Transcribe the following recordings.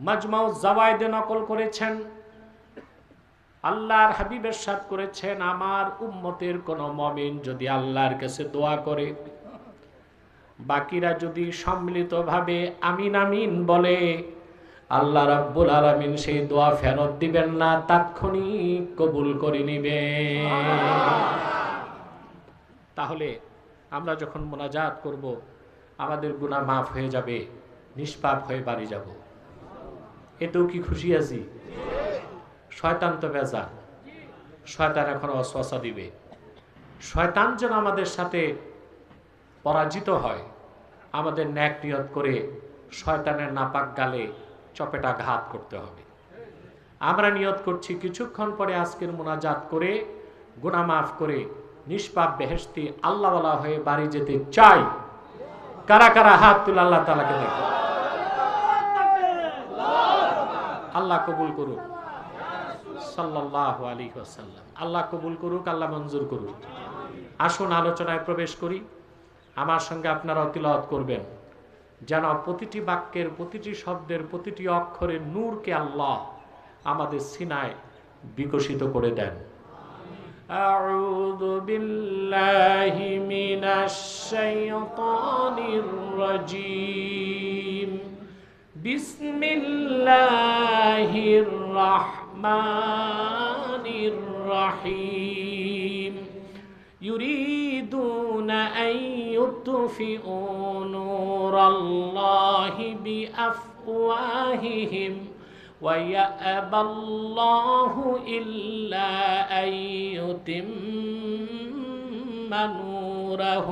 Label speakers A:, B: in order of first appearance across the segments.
A: মাজমাউ জাওয়ায়েদে নকল করেছেন, আল্লাহর হাবিব ইরশাদ করেছেন, আমার উম্মতের কোন মুমিন যদি আল্লাহর কাছে দোয়া করে, বাকিরা যদি সম্মিলিতভাবে আমিন আমিন বলে, আল্লাহ রাব্বুল আলামিন সেই দোয়া ফেরত দিবেন না, তাৎক্ষণিক কবুল করে নিবেন। তাহলে আমরা যখন মোনাজাত করব, আমাদের গুনাহ মাফ হয়ে যাবে, নিষ্পাপ হয়ে বাড়ি যাব। এতেও কি খুশি আছি? শয়তান তো বেজার, শয়তান এখন ওয়াসওয়াসা দিবে। শয়তান যেন আমাদের সাথে পরাজিত হয়, আমাদের ন্যাক নিয়ত করে শয়তানের নাপাক গালে চপেটাঘাত করতে হবে। আমরা নিয়ত করছি কিছুক্ষণ পরে আজকের মোনাজাত করে গুনাহ মাফ করে নিষ্পাপ বেহেশতি আল্লাহওয়ালা হয়ে বাড়ি যেতে চাই। কারা কারা হাত তুলে আল্লাহ তাআলাকে দেখো। আল্লাহ কবুল করুক, সাল্লাল্লাহু আলাইহি ওয়াসাল্লাম। আল্লাহ কবুল করুক, আল্লাহ মঞ্জুর করুক। আসুন আলোচনায় প্রবেশ করি। আমার সঙ্গে আপনারা তিলাওয়াত করবেন, যেন প্রতিটি বাক্যের, প্রতিটি শব্দের, প্রতিটি অক্ষরের নূরকে আল্লাহ আমাদের সিনায় বিকশিত করে দেন। আউযু বিল্লাহি মিনাশ শাইতানির রাজীম। বিসমিল্লাহির রাহমানির রাহিম। يريدون أن يطفئوا نور الله بأفواههم ويأبى الله إلا أن يتم نوره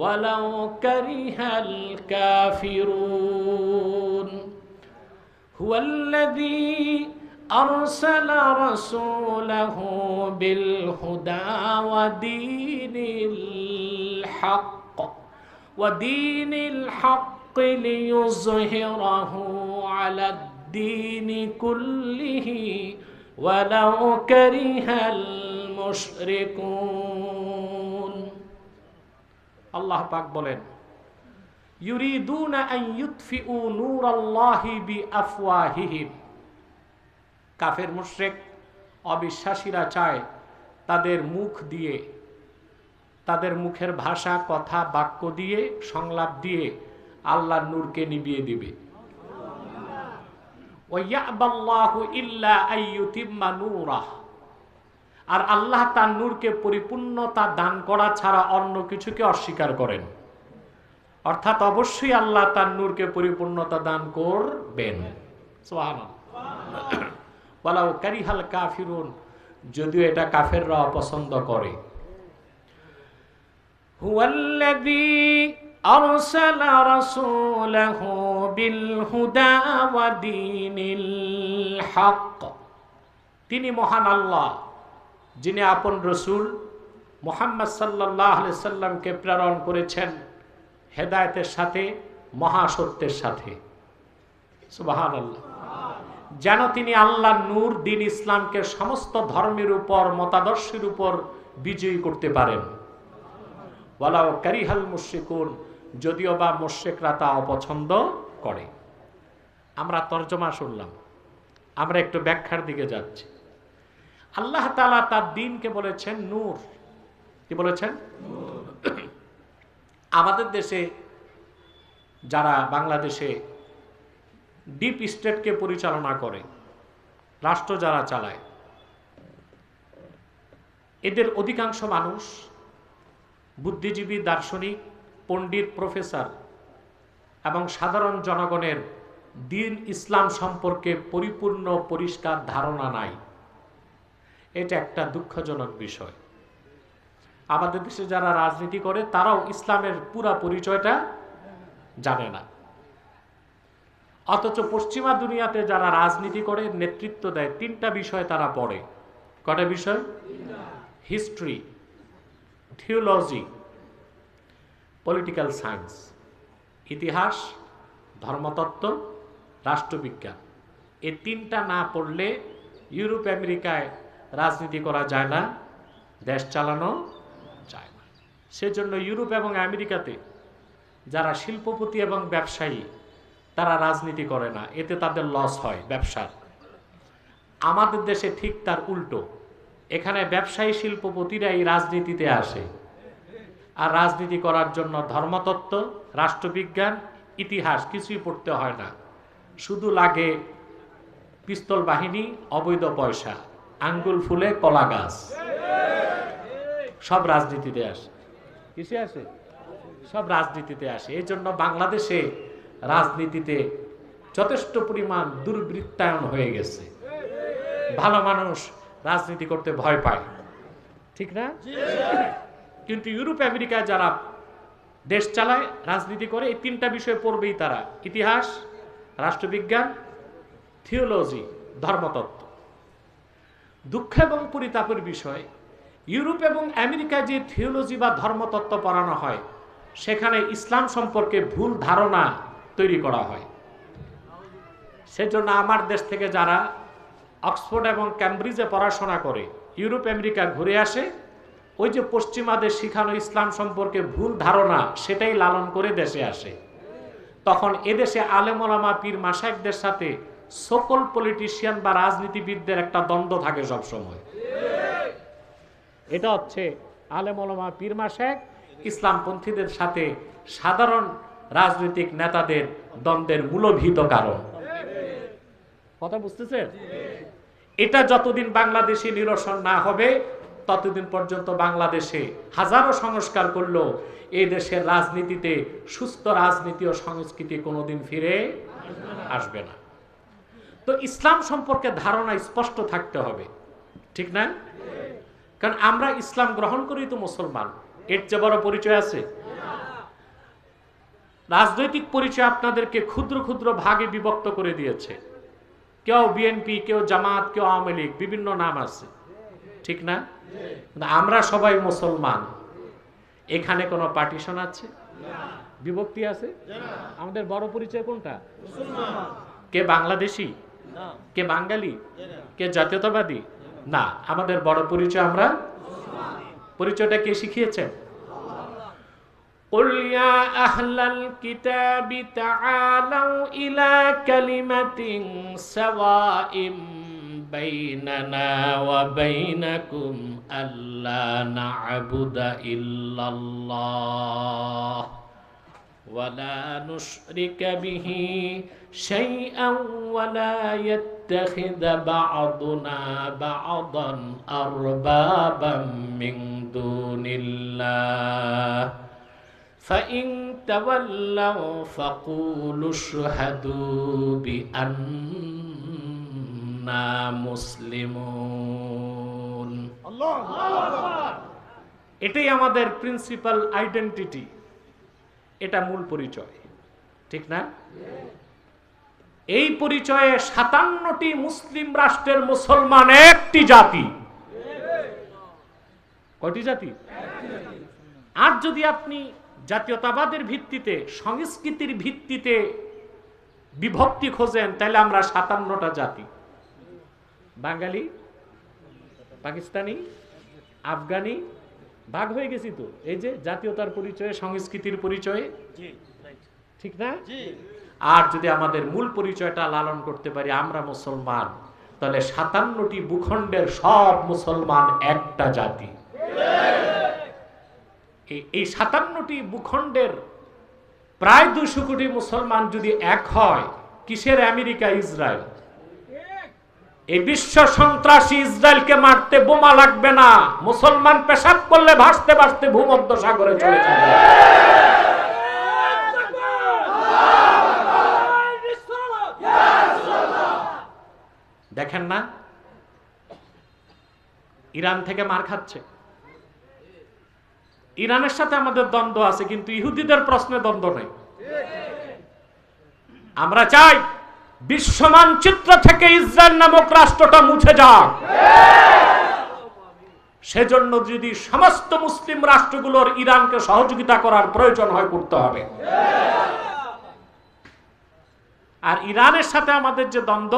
A: ولو كره الكافرون هو الذي أرسل رسوله بالهدى ودين الحق ليظهره على الدين كله ولو كره المشركون। আল্লাহ পাক বলেন, ইউরিদুনা আন ইউতফিউ নূরাল্লাহি বিআফওয়াহিহিম। কাফের মুশরিক অবিশ্বাসীরা চায় তাদের মুখ দিয়ে, তাদের মুখের ভাষা, কথা, বাক্য দিয়ে, সংলাপ দিয়ে আল্লাহর নূরকে নিভিয়ে দিবে। ওয়ায়াবাল্লাহু ইল্লা আইয়ুতিম্মা নূরাহ। আর আল্লাহ তার নূরকে পরিপূর্ণতা দান করা ছাড়া অন্য কিছুকে অস্বীকার করেন। অর্থাৎ অবশ্যই আল্লাহ তার নূরকে পরিপূর্ণতা দান করবেন। সুবহানাল্লাহ। ওয়ালাউ কারিহাল কাফিরুন, যদিও এটা কাফেররা অপছন্দ করে। হুয়াল্লাযী আরসালা রাসূলাহু বিল হুদা ওয়া দীনিল হক। তিনি মহান আল্লাহ, যিনি আপন রাসূল মুহাম্মদ সাল্লাল্লাহু আলাইহি সাল্লামকে প্রেরণ করেছেন হেদায়েতের সাথে, মহাসত্যের সাথে। সুবহানাল্লাহ। যেন তিনি আল্লাহর নূর, দ্বীন ইসলামকে সমস্ত ধর্মের উপর, মতাদর্শের উপর বিজয়ী করতে পারেন। ওয়ালাউ কারিহাল মুশরিকুন, যদিও বা মুশরিকরা তা অপছন্দ করে। আমরা তরজমা শুনলাম, আমরা একটু ব্যাখ্যার দিকে যাচ্ছি। আল্লাহ তাআলা তার দ্বীনকে বলেছেন নূর। কি বলেছেন? আমাদের দেশে যারা বাংলাদেশে ডিপ স্টেটকে পরিচালনা করে, রাষ্ট্র যারা চালায়, এদের অধিকাংশ মানুষ বুদ্ধিজীবী, দার্শনিক, পণ্ডিত, প্রফেসর এবং সাধারণ জনগণের দ্বীন ইসলাম সম্পর্কে পরিপূর্ণ পরিষ্কার ধারণা নাই। এটা একটা দুঃখজনক বিষয়। আমাদের দেশে যারা রাজনীতি করে তারাও ইসলামের পুরা পরিচয়টা জানে না। অথচ পশ্চিমা দুনিয়াতে যারা রাজনীতি করে, নেতৃত্ব দেয়, তিনটা বিষয় তারা পড়ে। কটা বিষয়? History, theology, political science. ইতিহাস, ধর্মতত্ত্ব, রাষ্ট্রবিজ্ঞান। এই তিনটা না পড়লে ইউরোপ আমেরিকায় রাজনীতি করা যায় না, দেশ চালানো যায় না। সেজন্য ইউরোপ এবং আমেরিকাতে যারা শিল্পপতি এবং ব্যবসায়ী, তারা রাজনীতি করে না, এতে তাদের লস হয় ব্যবসার। আমাদের দেশে ঠিক তার উল্টো, এখানে ব্যবসায়ী শিল্পপতিরাই রাজনীতিতে আসে, আর রাজনীতি করার জন্য ধর্মতত্ত্ব, রাষ্ট্রবিজ্ঞান, ইতিহাস কিছুই পড়তে হয় না, শুধু লাগে পিস্তল বাহিনী, অবৈধ পয়সা, আঙ্গুল ফুলে কলা গাছ, সব রাজনীতিতে আসে। কিসে আসে? সব রাজনীতিতে আসে। এই জন্য বাংলাদেশে রাজনীতিতে যথেষ্ট পরিমাণ দুর্বৃত্তায়ন হয়ে গেছে। ভালো মানুষ রাজনীতি করতে ভয় পায়, ঠিক না? কিন্তু ইউরোপ আমেরিকায় যারা দেশ চালায়, রাজনীতি করে, এই তিনটা বিষয় পড়বেই তারা: ইতিহাস, রাষ্ট্রবিজ্ঞান, থিওলজি, ধর্মতত্ত্ব। দুঃখ এবং পরিতাপের বিষয়, ইউরোপ এবং আমেরিকায় যে থিওলজি বা ধর্মতত্ত্ব পড়ানো হয়, সেখানে ইসলাম সম্পর্কে ভুল ধারণা তৈরি করা হয়। সেজন্য আমার দেশ থেকে যারা অক্সফোর্ড এবং ক্যামব্রিজে পড়াশোনা করে ইউরোপ আমেরিকা ঘুরে আসে, ওই যে পশ্চিমাদের শিখানো ইসলাম সম্পর্কে ভুল ধারণা, সেটাই লালন করে দেশে আসে। তখন এদেশে আলেম ওলামা পীর মাশায়েখদের সাথে সকল পলিটিশিয়ান বা রাজনীতিবিদদের একটা দ্বন্দ্ব থাকে সব সময়। এটা হচ্ছে আলেম ওলামা পীর মাশায়েখ ইসলামপন্থীদের সাথে সাধারণ রাজনৈতিক নেতাদের দ্বন্দ্বের মূলভূত কারণ। কথা বুঝতেছেন? এটা যতদিন বাংলাদেশে নিরসন না হবে, ততদিন পর্যন্ত বাংলাদেশে হাজারো সংস্কার করলেও এই দেশের রাজনীতিতে সুস্থ রাজনীতি ও সংস্কৃতি কোনোদিন ফিরে আসবে না। তো ইসলাম সম্পর্কে ধারণা স্পষ্ট থাকতে হবে, ঠিক না? কারণ আমরা ইসলাম গ্রহণ করি তো মুসলমান, এর চেয়ে বড় পরিচয় আছে? রাজনৈতিক পরিচয় আপনাদেরকে ক্ষুদ্র ক্ষুদ্র ভাগে বিভক্ত করে দিয়েছে। কেউ বিএনপি, কেউ জামাত, কেউ আওয়ামী লীগ, বিভিন্ন নাম আছে, ঠিক না? আমরা সবাই মুসলমান। এখানে কোনো পার্টিশন আছে? বিভক্তি আছে? আমাদের বড় পরিচয় কোনটা? কে বাংলাদেশি, কে বাঙালি, কে জাতীয়তাবাদী? না, আমাদের বড় পরিচয় আমরা। পরিচয়টা কে শিখিয়েছেন? قل يا أهل الكتاب تعالوا إلى كلمة سواء بيننا وبينكم ألا نعبد إلا الله ولا نشرك به شيئا ولا يتخذ بعضنا بعضا أربابا من دون الله فإن تولوا فقولوا اشهدوا بأننا মুসলিমুন। এটাই আমাদের প্রিন্সিপাল আইডেন্টিটি, এটা মূল পরিচয়, ঠিক না? এই পরিচয়ে 57টি মুসলিম রাষ্ট্রের মুসলমান একটি জাতি। কয়টি জাতি? আর যদি আপনি জাতীয়তাবাদের ভিত্তিতে, সংস্কৃতির ভিত্তিতে বিভক্তি খোঁজেন, তাহলে আমরা 57টা জাতি। বাঙালি, পাকিস্তানি, আফগানি, ভাগ হয়ে গেছি তো, এই যে জাতীয়তার পরিচয়ে, সংস্কৃতির পরিচয়ে, ঠিক না? আর যদি আমাদের মূল পরিচয়টা লালন করতে পারি, আমরা মুসলমান, তাহলে 57টি ভূখণ্ডের সব মুসলমান একটা জাতি। এই 57টি ভূখণ্ডের প্রায় 200 কোটি মুসলমান যদি এক হয়, কিসের আমেরিকা, ইসরায়েল? এই বিশ্ব সন্ত্রাসী ইসরায়েলকে মারতে বোমা লাগবে না, মুসলমান পেশাব করলে ভাসতে ভাসতে ভূমধ্য সাগরে চলে যাবে। দেখেন না, ইরান থেকে মার খাচ্ছে। ইরানের সাথে আমাদের দ্বন্দ্ব আছে, কিন্তু ইহুদিদের প্রশ্নে দ্বন্দ্ব নেই। আমরা চাই বিশ্ব মানচিত্র থেকে ইসরায়েল নামক রাষ্ট্রটা মুছে যাক। সেজন্য যদি সমস্ত মুসলিম রাষ্ট্রগুলোর ইরানকে সহযোগিতা করার প্রয়োজন হয়, করতে হবে। আর ইরানের সাথে আমাদের যে দ্বন্দ্ব,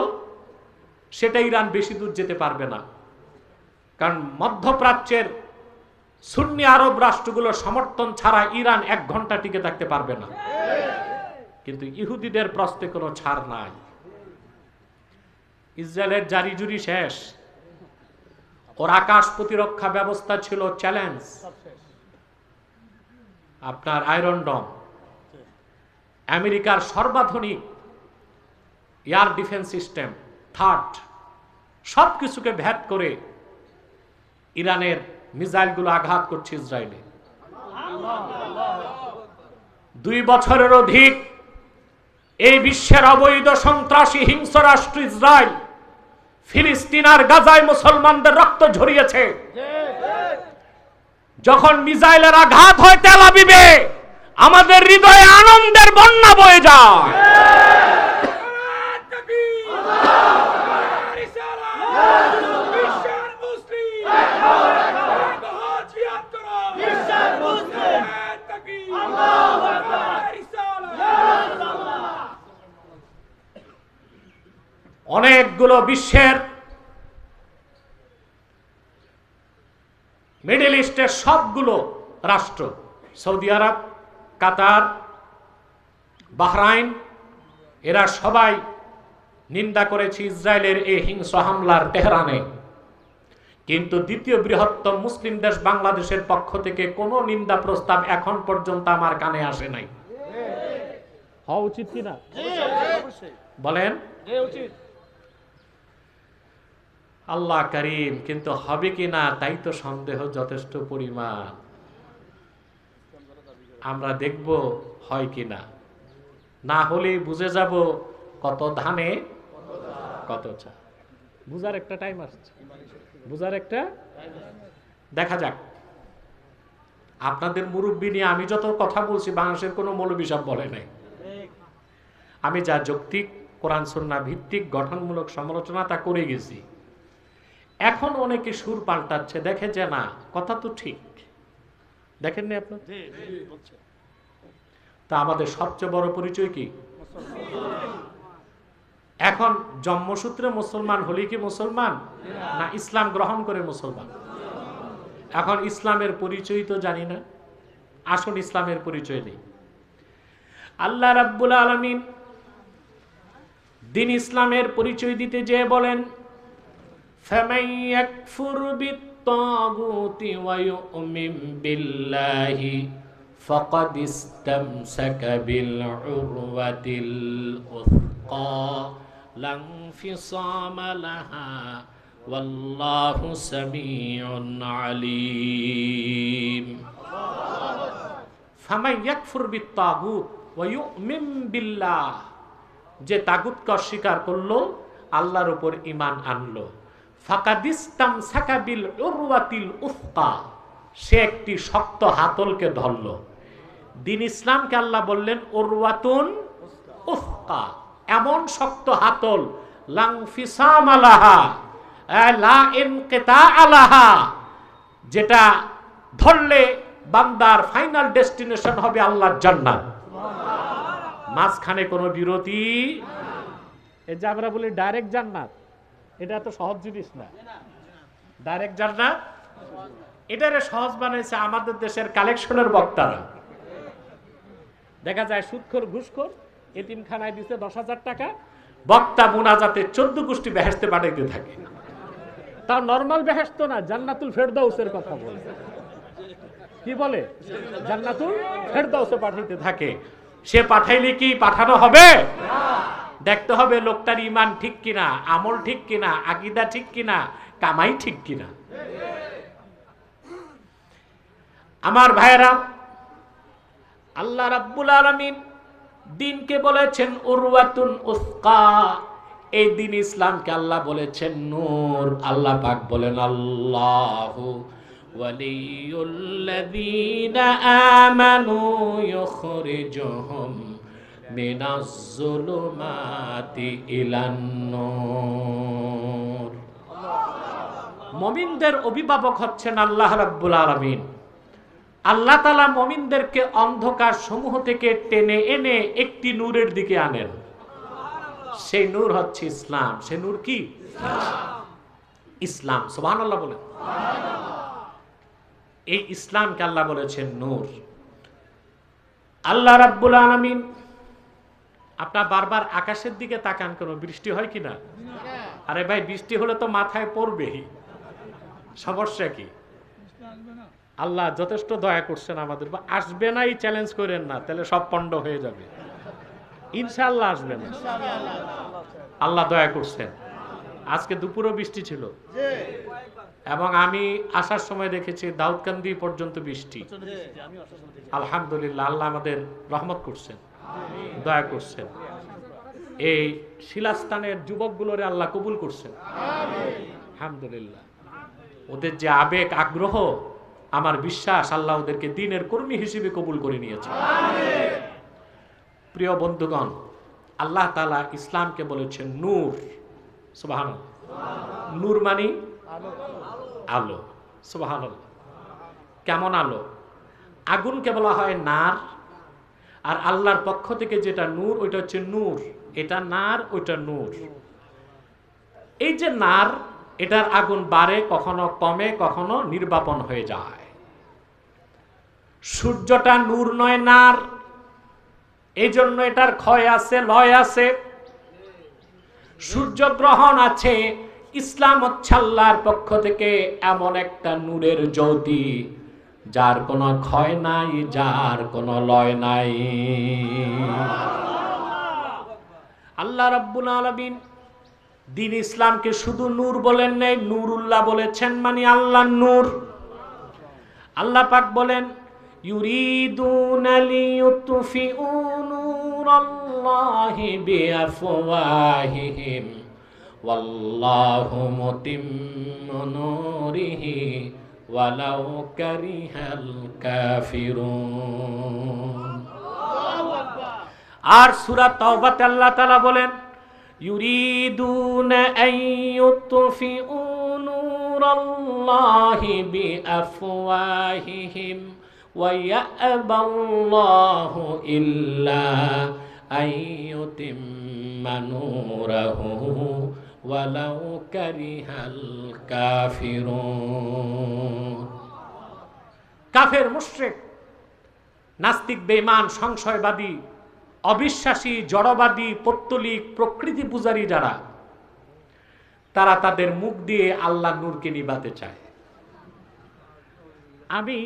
A: সেটা ইরান বেশি দূর যেতে পারবে না, কারণ মধ্যপ্রাচ্যের সুন্নি আরব রাষ্ট্রগুলোর সমর্থন ছাড়া ইরান 1 ঘন্টা টিকে থাকতে পারবে না। কিন্তু ইহুদিদের প্রশ্নে কোনো ছাড় নাই। ইসরায়েলের জারি জুরি শেষ, ওর আকাশ প্রতিরক্ষা ব্যবস্থা ছিল চ্যালেঞ্জ। আপনার আয়রন ডম, আমেরিকার সর্বাধুনিক এয়ার ডিফেন্স সিস্টেম, থার্ড, সবকিছুকে ভেদ করে ইরানের মিসাইলগুলো আঘাত করছে ইসরায়েলে। 2 বছরের অধিক এই বিশ্বের অবৈধ সন্ত্রাসী হিংস্র রাষ্ট্র ইসরায়েল ফিলিস্তিন আর গাজায় মুসলমানদের রক্ত ঝরিয়েছে। যখন মিসাইলের আঘাত হয় তেল আবিবে, আমাদের হৃদয়ে আনন্দের বন্যা বয়ে যায়। অনেকগুলো বিশ্বের মিডল ইস্টের সবগুলো রাষ্ট্র, সৌদি আরব, কাতার, বাহরাইন, এরা সবাই নিন্দা করেছে ইসরায়েলের এই হিংস্র হামলার তেহরানে। কিন্তু দ্বিতীয় বৃহত্তম মুসলিম দেশ বাংলাদেশের পক্ষ থেকে কোনো নিন্দা প্রস্তাব এখন পর্যন্ত আমার কানে আসে নাই। হওয়া উচিত কিনা বলেন? আল্লাহ করিম, কিন্তু হবে কিনা তাই তো সন্দেহ যথেষ্ট পরিমাণ। আমরা দেখব হয় কিনা, না হলে বুঝে যাব কত ধানে কত চা। বুঝার একটা টাইম আসছে, বুঝার একটা, দেখা যাক। আপনাদের মুরব্বী নিয়ে আমি যত কথা বলছি বাংলাদেশের কোনো মৌলবী সাহেব বলে নাই। আমি যা যৌক্তিক কোরআন সুন্নাহ ভিত্তিক গঠনমূলক সমালোচনা তা করে গেছি। এখন অনেকে সুর পাল্টাচ্ছে, দেখে যে না কথা তো ঠিক, দেখেননি আপনার? তা আমাদের সবচেয়ে বড় পরিচয় কি? এখন জন্মসূত্রে মুসলমান হলে কি মুসলমান, না ইসলাম গ্রহণ করে মুসলমান? এখন ইসলামের পরিচয় তো জানি না, আসল ইসলামের পরিচয় নেই। আল্লাহ রাব্বুল আলামিন দিন ইসলামের পরিচয় দিতে যে বলেন, فَمَنْ يَكْفُرْ بِالطَّاغُوتِ وَيُؤْمِنْ بِاللَّهِ فَقَدِ اسْتَمْسَكَ بِالْعُرْوَةِ الْوُثْقَى لَا انفِصَامَ لَهَا وَاللَّهُ سَمِيعٌ عَلِيمٌ فَمَنْ يَكْفُرْ بِالطَّاغُوتِ وَيُؤْمِنْ بِاللَّهِ, যে তাগুতকে অস্বীকার করলো, আল্লাহর উপর ঈমান আনলো, ফাকাদিস্তামসাকা বিল উরওয়াতিল উফকা, সে একটি শক্ত হাতলকে ধরল। দিন ইসলামকে আল্লাহ বললেন উরওয়াতুন উফকা, এমন শক্ত হাতল, লাং ফিসাম আলাহা লা ইনকিতা আলাহা, যেটা ধরলে বান্দার ফাইনাল ডেস্টিনেশন হবে আল্লাহর জান্নাত, মাঝখানে কোনো বিরতি। এই যে আমরা বলি ডাইরেক্ট জান্নাত, এটা তো সহজ জিনিস না। ডাইরেক্ট জান্নাত এটারে সহজ বানাইছে আমাদের দেশের কালেকশনের বক্তারা। দেখা যায় সুদখোর ঘুষখোর এতিমখানায় দিচ্ছে 10,000 টাকা, বক্তা মুনাজাতে 14 গোষ্ঠী বেহেশতে পাঠাইতে থাকে। তার নরমাল বেহেশত না, জান্নাতুল ফেরদাউসের কথা বলে। কি বলে? জান্নাতুল ফেরদাউসে পাঠাইতে থাকে। সে পাঠাইলে কি পাঠানো হবে? দেখতে হবে লোকটার ঈমান ঠিক কিনা, আমল ঠিক কিনা, আকীদা ঠিক কিনা, কামাই ঠিক কিনা। আমার ভাইরা, আল্লাহ রাব্বুল আলামিন দিনকে বলেছেন উরওয়াতুন উসকা, এই দিন ইসলামকে আল্লাহ বলেছেন নূর। আল্লাহ পাক বলেন আল্লাহু ওয়ালিয়ুল্লাযীনা আমানু ইউখরিজুহুম মিনাজ যুলুমাতি ইলান নূর। মুমিনদের অভিভাবক হচ্ছেন আল্লাহ রাব্বুল আলামিন। আল্লাহ তাআলা মুমিনদেরকে অন্ধকার সমূহ থেকে টেনে এনে একটি নূরের দিকে আনেন। সেই নূর হচ্ছে ইসলাম। সেই নূর কি? ইসলাম। সুবহানাল্লাহ বলেন। এই ইসলামকে আল্লাহ বলেছেন নূর। আল্লাহ রাব্বুল আলামিন আপনার বারবার আকাশের দিকে তাকান, কেন বৃষ্টি হয় কিনা? আরে ভাই, বৃষ্টি হলে তো মাথায় পড়বেই, সমস্যা কি? আল্লাহ যথেষ্ট দয়া করছেন আমাদের, আসবে না এই চ্যালেঞ্জ করেন না, তাহলে সব পণ্ড হয়ে যাবে। ইনশাআল্লাহ আসবে না, আল্লাহ দয়া করছেন। আজকে দুপুরও বৃষ্টি ছিল, এবং আমি আসার সময় দেখেছি দাউদকান্দি পর্যন্ত বৃষ্টি। আলহামদুলিল্লাহ, আল্লাহ আমাদের রহমত করছেন, দয়া করছেন। এই শিলাস্থানের যুবকগুলোরে আল্লাহ কবুল করছেন, আলহামদুলিল্লাহ। ওদের যে আবেগ আগ্রহ, আমার বিশ্বাস আল্লাহ ওদেরকে দ্বীনের কর্মী হিসেবে কবুল করে নিয়েছে। প্রিয় বন্ধুগণ, আল্লাহ তাআলা ইসলামকে বলেছেন নূর। সুবহানাল্লাহ। নূর মানে আলো। সুবহানাল্লাহ। কেমন আলো? আগুনকে বলা হয় নার, আর আল্লাহর পক্ষ থেকে যেটা নূর ওইটা হচ্ছে নূর। এটা নার, ওইটা নূর। এই যে নার, এটার আগুন বাড়ে, কখনো কমে, কখনো নির্বাপন হয়ে যায়। সূর্যটা নূর নয়, নার। এই জন্য এটার ক্ষয় আছে, লয় আছে। সূর্যগ্রহণ আছে। ইসলাম হচ্ছে আল্লাহর পক্ষ থেকে এমন একটা নূরের জ্যোতি, যার কোনো ক্ষয় নাই, যার কোনো লয় নাই। আল্লাহ রাব্বুল আলামিন দ্বীন ইসলামকে শুধু নূর বলেন নাই, নূরুল্লাহ বলেছেন, মানে আল্লাহর নূর। আল্লাহ পাক বলেন, ইউরিদুনা লিইউতফিউ নূরাল্লাহি বিআফওয়াহিহিম ওয়াল্লাহু মুতিম্মু নূরিহি ওয়ালাউ কারিহাল কাফিরুন। আর সূরা তাওবাতে আল্লাহ তাআলা বলেন, ইউরিদুনা আন ইউতফিউ নূরাল্লাহি বিআফওয়াহিহিম ওয়া ইয়াবাল্লাহু ইল্লা আন ইউতিম্মা নূরাহু ওয়ালাউ কারিহাল কাফিরুন। কাফের, মুশরিক, নাস্তিক, বেঈমান, সংশয়বাদী, অবিশ্বাসী, জড়বাদী, পৌত্তলিক, প্রকৃতি পূজারী যারা, তারা তাদের মুখ দিয়ে আল্লাহর নূরকে নিভাতে চায়। আমি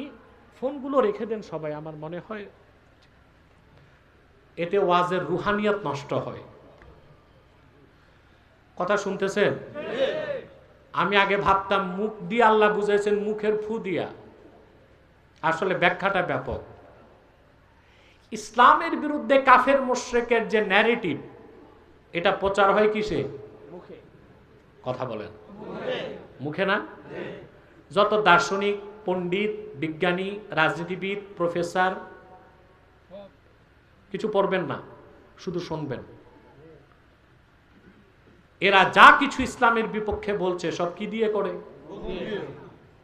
A: ফোনগুলো রেখে দেন সবাই, আমার মনে হয় এতে ওয়াজের রুহানিয়ত নষ্ট হয়। কথা শুনতেছেন? আমি আগে ভাবতাম মুখ দিয়ে আল্লাহ বুঝাইছেন মুখের ফু দিয়া, আসলে ব্যাখ্যাটা ব্যাপক। ইসলামের বিরুদ্ধে কাফের মুশরিকের যে ন্যারেটিভ, এটা প্রচার হয় কিসে? মুখে। কথা বলেন, মুখে না? যত দার্শনিক, পণ্ডিত, বিজ্ঞানী, রাজনীতিবিদ, প্রফেসর, কিছু পড়বেন না, শুধু শুনবেন। এরা যা কিছু ইসলামের বিপক্ষে বলছে সব কি দিয়ে করে?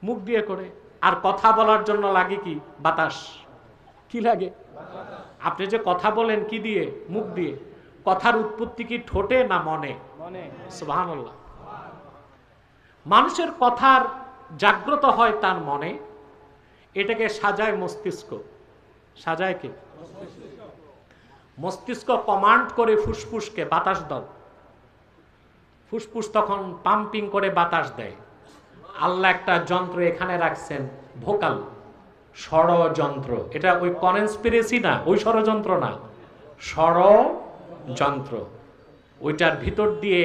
A: মুখ দিয়ে করে। আর কথা বলার জন্য লাগে কি? বাতাস। কি লাগে? আপনি যে কথা বলেন কি দিয়ে? মুখ দিয়ে। কথার উৎপত্তি কি ঠোঁটে না মনে? সুবহানাল্লাহ। মানুষের কথার জাগ্রত হয় তার মনে, এটাকে সাজায় মস্তিষ্ক। সাজায় কে? মস্তিষ্ক কমান্ড করে ফুসফুসকে বাতাস দাও। ফুসফুস তখন পাম্পিং করে বাতাস দেয়। আল্লাহ একটা যন্ত্র এখানে রাখছেন, ভোকাল, ষড়যন্ত্র। এটা ওই কনস্পিরেসি না, ওই ষড়যন্ত্র না, ষড়যন্ত্র। ওইটার ভিতর দিয়ে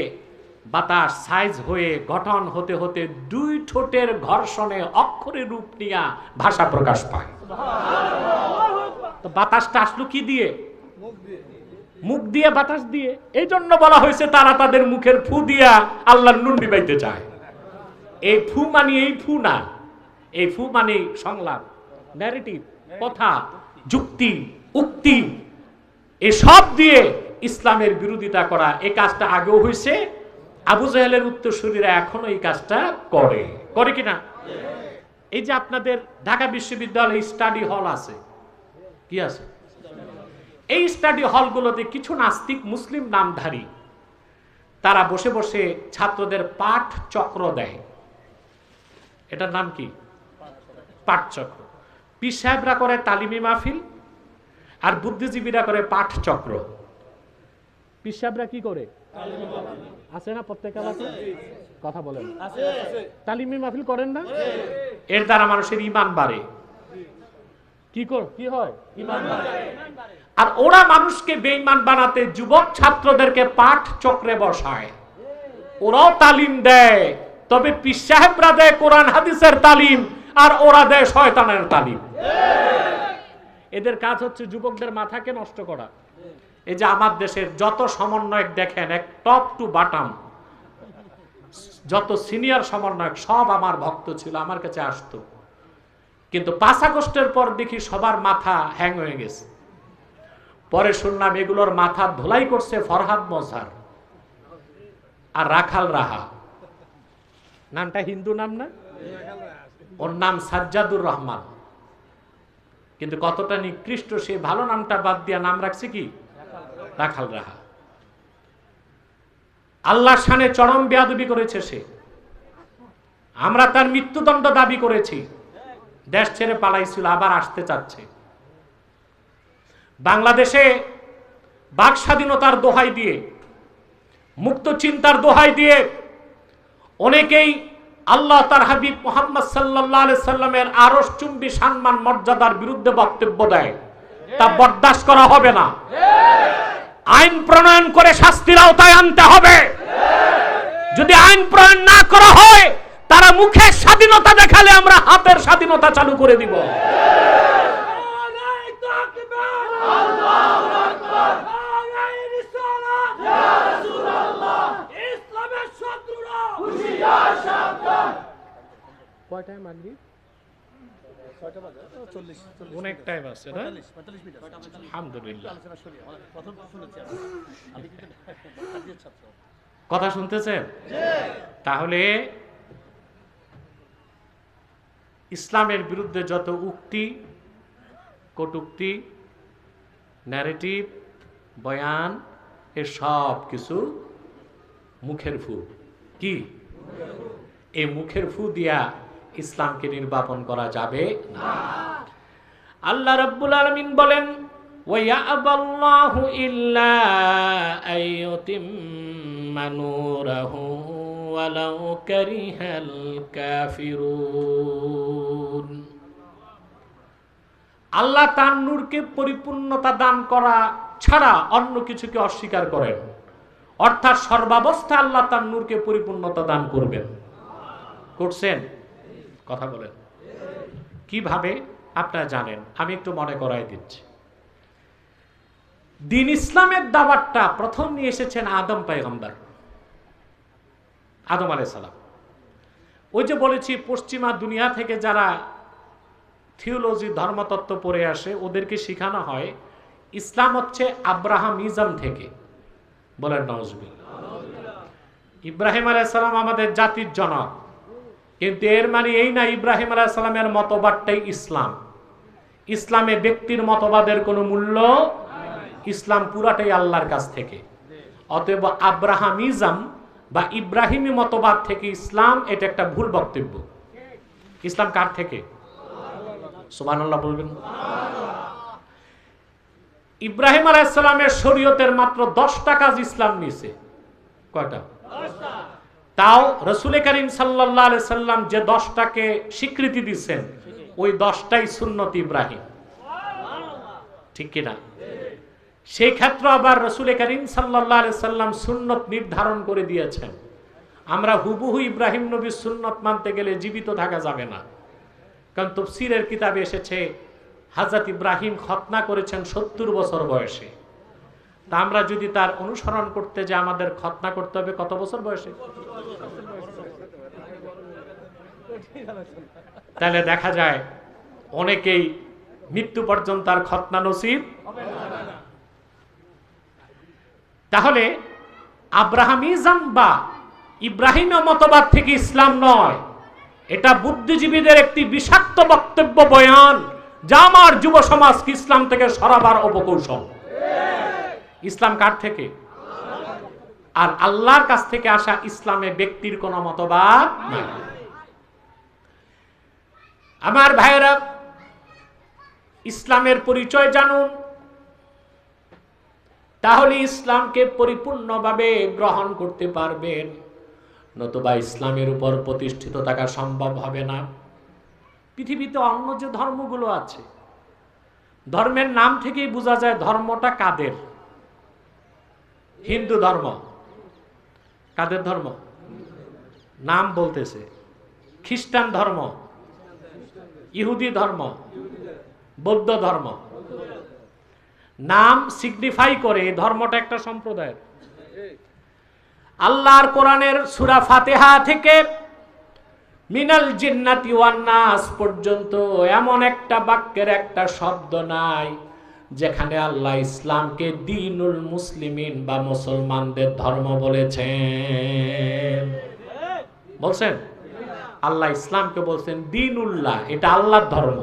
A: বাতাস সাইজ হয়ে গঠন হতে হতে দুই ঠোঁটের ঘর্ষণে অক্ষরে রূপ নিয়ে ভাষা প্রকাশ পায়। তো বাতাসটা আসলো কি দিয়ে? মুখ দিয়ে, বাতাস দিয়ে। এই জন্য বলা হয়েছে তারা তাদের মুখের ফু দিয়া আল্লাহর নূর নিবাইতে চায়। এই ফু মানে এই ফু না, এই ফু মানে সংলাপ, ন্যারেটিভ, কথা, যুক্তি, উক্তি, এসব দিয়ে ইসলামের বিরোধিতা করা। এই কাজটা আগেও হয়েছে, আবু জাহেলের উত্তরসূরিরা এখনো এই কাজটা করে। করে কিনা? এই যে আপনাদের ঢাকা বিশ্ববিদ্যালয়ে স্টাডি হল আছে, কি আছে? এই স্টাডি হলগুলোতে কিছু নাস্তিক মুসলিম নামধারী তারা বসে বসে ছাত্রদের পাঠ চক্র দেয়। এটার নাম কি? পাঠ চক্র। পীর সাহেবরা করে তালিমি মাহফিল, আর বুদ্ধিজীবীরা করে পাঠ চক্র। পীর সাহেবরা কি করে? আছে না প্রত্যেক এলাকায়? কথা বলেন, তালিমি মাহফিল করেন না? এর দ্বারা মানুষের ঈমান বাড়ে। কি হয়? ঈমান বাড়ে। আর ওরা মানুষকে বেঈমান বানাতে যুবক ছাত্রদেরকে পাঠ চক্রে বসায়, ওরাও তালিম দেয়, তবে পীর সাহেবরা দেয় কোরআন হাদিসের তালিম আর ওরা দেয় শয়তানের তালিম। এদের কাজ হচ্ছে যুবকদের মাথাকে নষ্ট করা। এই যে আমার দেশের যত সমন্বয়ক দেখেন, এক টপ টু বাটাম যত সিনিয়র সমন্বয়ক সব আমার ভক্ত ছিল, আমার কাছে আসতো, কিন্তু 5 আগস্টের পর দেখি সবার মাথা হ্যাং হয়ে গেছে। পরে শুনলাম এগুলোর মাথা ধোলাই করছে ফরহাদ মজহার আর রাখাল রাহা। নামটা হিন্দু নাম না? ওর নাম সাজ্জাদুর রহমান, কিন্তু কতটা নিকৃষ্ট, সে ভালো নামটা বাদ দিয়া নাম রাখছে কি রাখাল রাহা। আল্লাহর শানে চরম বেয়াদবি করেছে সে। আমরা তার মৃত্যুদণ্ড দাবি করেছি, দেশ ছেড়ে পালাইছিল, আবার আসতে চাচ্ছে। বাংলাদেশে বাক স্বাধীনতার দোহাই দিয়ে, মুক্ত চিন্তার দোহাই দিয়ে অনেকেই আল্লাহ তার হাবিব মুহাম্মদ সাল্লাল্লাহু আলাইহি সাল্লামের আরশ চুম্বি সম্মান মর্যাদার বিরুদ্ধে বক্তব্য দেয়, তা বরদাস্ত করা হবে না। আইন প্রণয়ন করে শাস্তির আওতায় আনতে হবে। যদি আইন প্রণয়ন না করা হয়, তারা মুখের স্বাধীনতা দেখালে আমরা হাতের স্বাধীনতা চালু করে দিব। কয়টায় মাগরিব? অনেক টাইম আছে না? আলহামদুলিল্লাহ। কথা শুনতেছেন? তাহলে ইসলামের বিরুদ্ধে যত উক্তি, কটুক্তি, ন্যারেটিভ, বয়ান, এ সব কিছু মুখের ফু। কি এই মুখের ফু দিয়া ইসলামকে নির্বাপন করা যাবে না। আল্লাহ রাব্বুল আলামিন বলেন, ওয়ায়াবাল্লাহু ইল্লা আইয়ুতিম্মা নূরাহু ওয়ালাউ কারিহাল কাফিরুন। আল্লাহ তার নূরকে পরিপূর্ণতা দান করা ছাড়া অন্য কিছুকে অস্বীকার করেন, অর্থাৎ সর্বাবস্থা আল্লাহ তার নূরকে পরিপূর্ণতা দান করবেন। করছেন? কথা বলেন। কিভাবে আপনারা জানেন, আমি একটু মনে করাই দিচ্ছি। দ্বীন ইসলামের দাওয়াতটা প্রথম নিয়ে এসেছেন আদম পয়গম্বর, আদম আলাইহিস সালাম। ওই যে বলেছি, পশ্চিমা দুনিয়া থেকে যারা থিওলজি ধর্মতত্ত্ব পড়ে আসে, ওদেরকে শেখানো হয় ইসলাম হচ্ছে আব্রাহামিজম থেকে। বলেন নাউজুবিল্লাহ। ইব্রাহিম আলাইহিস সালাম আমাদের জাতির জনক, কিন্তু এর মানে এই না ইব্রাহিম আলাইহিস সালামের মতবাদটাই ইসলাম। ইসলামে ব্যক্তির মতবাদের কোনো মূল্য নাই। ইসলাম পুরাটাই আল্লাহর কাছ থেকে। অতএব আব্রাহামিজম বা ইব্রাহিমী মতবাদ থেকে ইসলাম, এটা একটা ভুল বক্তব্য। ইসলাম কার থেকে? সুবহানাল্লাহ বলবেন। ইব্রাহিম আলাইহিস সালামের শরীয়তের মাত্র 10টা কাজ ইসলাম নিছে। কয়টা? 10টা। তাও রাসূল করিম সাল্লাল্লাহু আলাইহি সাল্লাম যে 10টাকে স্বীকৃতি দিচ্ছেন, ওই 10টাই সুন্নত ইব্রাহিম। ঠিক কি না? সেই ক্ষেত্রে আবার রাসূল করিম সাল্লাল্লাহু আলাইহি সাল্লাম সুন্নত নির্ধারণ করে দিয়েছেন। আমরা হুবহু ইব্রাহিম নবীর সুন্নত মানতে গেলে জীবিত থাকা যাবে না, কারণ তাফসীরের কিতাবে এসেছে হযরত ইব্রাহিম খতনা করেছেন 70 বছর বয়সে। তা আমরা যদি তার অনুসরণ করতে যে আমাদের খতনা করতে হবে কত বছর বয়সে? তাহলে দেখা যায় অনেকেই মৃত্যু পর্যন্ত তার খতনা নসিব হবে না। তাহলে আব্রাহামিজম বা ইব্রাহিমীয় মতবাদ থেকে ইসলাম নয়, এটা বুদ্ধিজীবীদের একটি বিষাক্ত বক্তব্য, বয়ান, যা আমার যুব সমাজকে ইসলাম থেকে সরাবার অপকৌশল। ইসলাম কার থেকে? আর আল্লাহর কাছ থেকে আসা ইসলামে ব্যক্তির কোনো মতবাদ নাই। আমার ভাইয়েরা, ইসলামের পরিচয় জানুন। তাহলে ইসলামকে পরিপূর্ণভাবে গ্রহণ করতে পারবেন, নতুবা ইসলামের উপর প্রতিষ্ঠিত থাকা সম্ভব হবে না। পৃথিবীতে অন্য যে ধর্মগুলো আছে, ধর্মের নাম থেকেই বোঝা যায় ধর্মটা কাদের। হিন্দু ধর্ম কাদের ধর্ম? নাম বলতেছে। খ্রিস্টান ধর্ম, ইহুদি ধর্ম, বৌদ্ধ ধর্ম। নাম সিগনিফাই করে এই ধর্মটা একটা সম্প্রদায়। আল্লাহর কোরআনের সূরা ফাতিহা থেকে মিনাল জিন্নাতি ওয়ান নাস পর্যন্ত এমন একটা বাক্যের একটা শব্দ নাই যেখানে আল্লাহ ইসলামকে দ্বীনুল মুসলিমিন বা মুসলমানদের ধর্ম বলেছেন। বলছেন? আল্লাহ ইসলামকে বলছেন দ্বীনুল্লাহ, এটা আল্লাহর ধর্ম।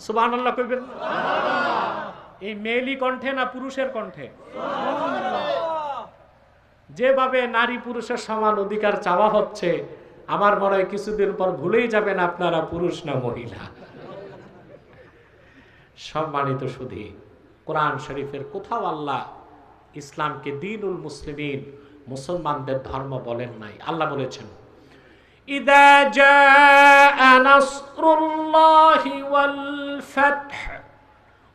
A: সুবহানাল্লাহ কইবেন? এই মেয়েলি কণ্ঠে না পুরুষের কণ্ঠে? যেভাবে নারী পুরুষের সমান অধিকার চাওয়া হচ্ছে, আমার মনে হয় কিছুদিন পর ভুলেই যাবেন আপনারা পুরুষ না মহিলা। সম্মানিত শুধু কোরআন শরীফের কোথাও আল্লাহ ইসলামকে দ্বীনুল মুসলিমিন মুসলমানদের ধর্ম বলেন নাই। আল্লাহ বলেছেন ইদা জাআ নাসরুল্লাহি ওয়াল ফাতহ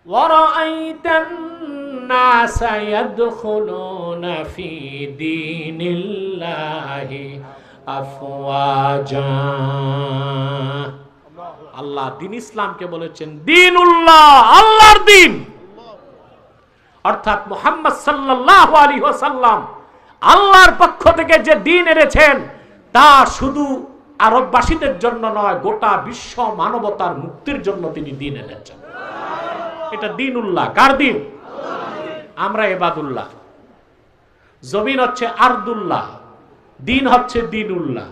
A: ওয়া রাআইতান নাসা ইয়াদখুলুনা ফি দীনিল্লাহি আফওয়াজা। আল্লাহ দ্বীন ইসলামকে বলেছেন দ্বীনুল্লাহ, আল্লাহর দ্বীন, অর্থাৎ মুহাম্মদ সাল্লাল্লাহু আলাইহি ওয়াসাল্লাম আল্লাহর পক্ষ থেকে যে দ্বীন এনেছেন তা শুধু আরববাসীদের জন্য নয়, গোটা বিশ্ব মানবতার মুক্তির জন্য তিনি দ্বীন এনেছেন। এটা দ্বীনুল্লাহ। কার দ্বীন? আমরা ইবাদুল্লাহ। জমিন হচ্ছে আরদুল্লাহ, দ্বীন হচ্ছে দ্বীনুল্লাহ।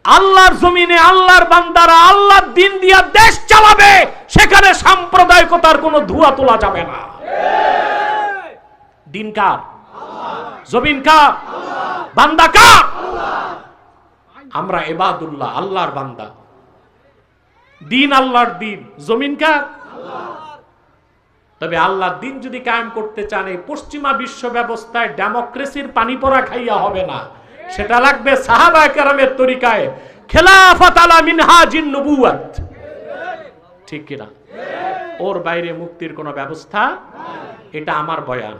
A: আল্লাহর জমিনে আল্লাহর বান্দারা আল্লাহর দ্বীন দিয়া দেশ চালাবে, সেখানে সাম্প্রদায়িকতার কোনো ধোঁয়া তোলা যাবে না। দ্বীন কার? জমিন কার? বান্দা কার? আমরা ইবাদুল্লাহ, আল্লাহর বান্দা। দ্বীন আল্লাহর দ্বীন, জমিন কার? তবে আল্লাহর দ্বীন যদি কায়েম করতে চান এই পশ্চিমা বিশ্ব ব্যবস্থায় ডেমোক্রেসির পানি পড়া খাইয়া হবে না, সেটা লাগবে সাহাবায়ে কেরামের তরিকায়, খেলাফত আলা মিনহাজিন নবুওয়াত। ঠিক কিনা? ওর বাইরে মুক্তির কোনো ব্যবস্থা। এটা আমার বয়ান,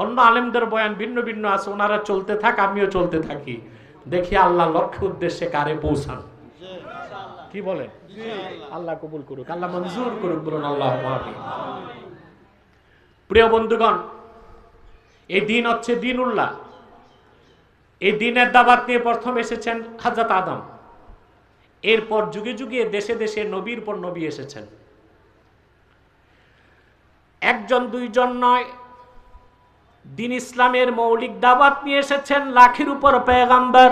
A: অন্য আলেমদের বয়ান ভিন্ন ভিন্ন আছে, ওনারা চলতে থাক, আমিও চলতে থাকি, দেখি আল্লাহ লক্ষ্য উদ্দেশ্যে কারে পৌঁছান। কি বলেন? আল্লাহ কবুল করুক, আল্লাহ মঞ্জুর করুক, বলুন আল্লাহুম্মা আমিন। প্রিয় বন্ধুগণ, এই দ্বীন হচ্ছে দ্বীনুল্লাহ। এই দ্বীনের দাওয়াত নিয়ে প্রথম এসেছেন হযরত আদম, এরপর যুগে যুগে দেশে দেশে নবীর পর নবী এসেছেন। একজন দুইজন নয়, দ্বীন ইসলামের মৌলিক দাওয়াত নিয়ে এসেছেন লাখের উপর পয়গম্বর।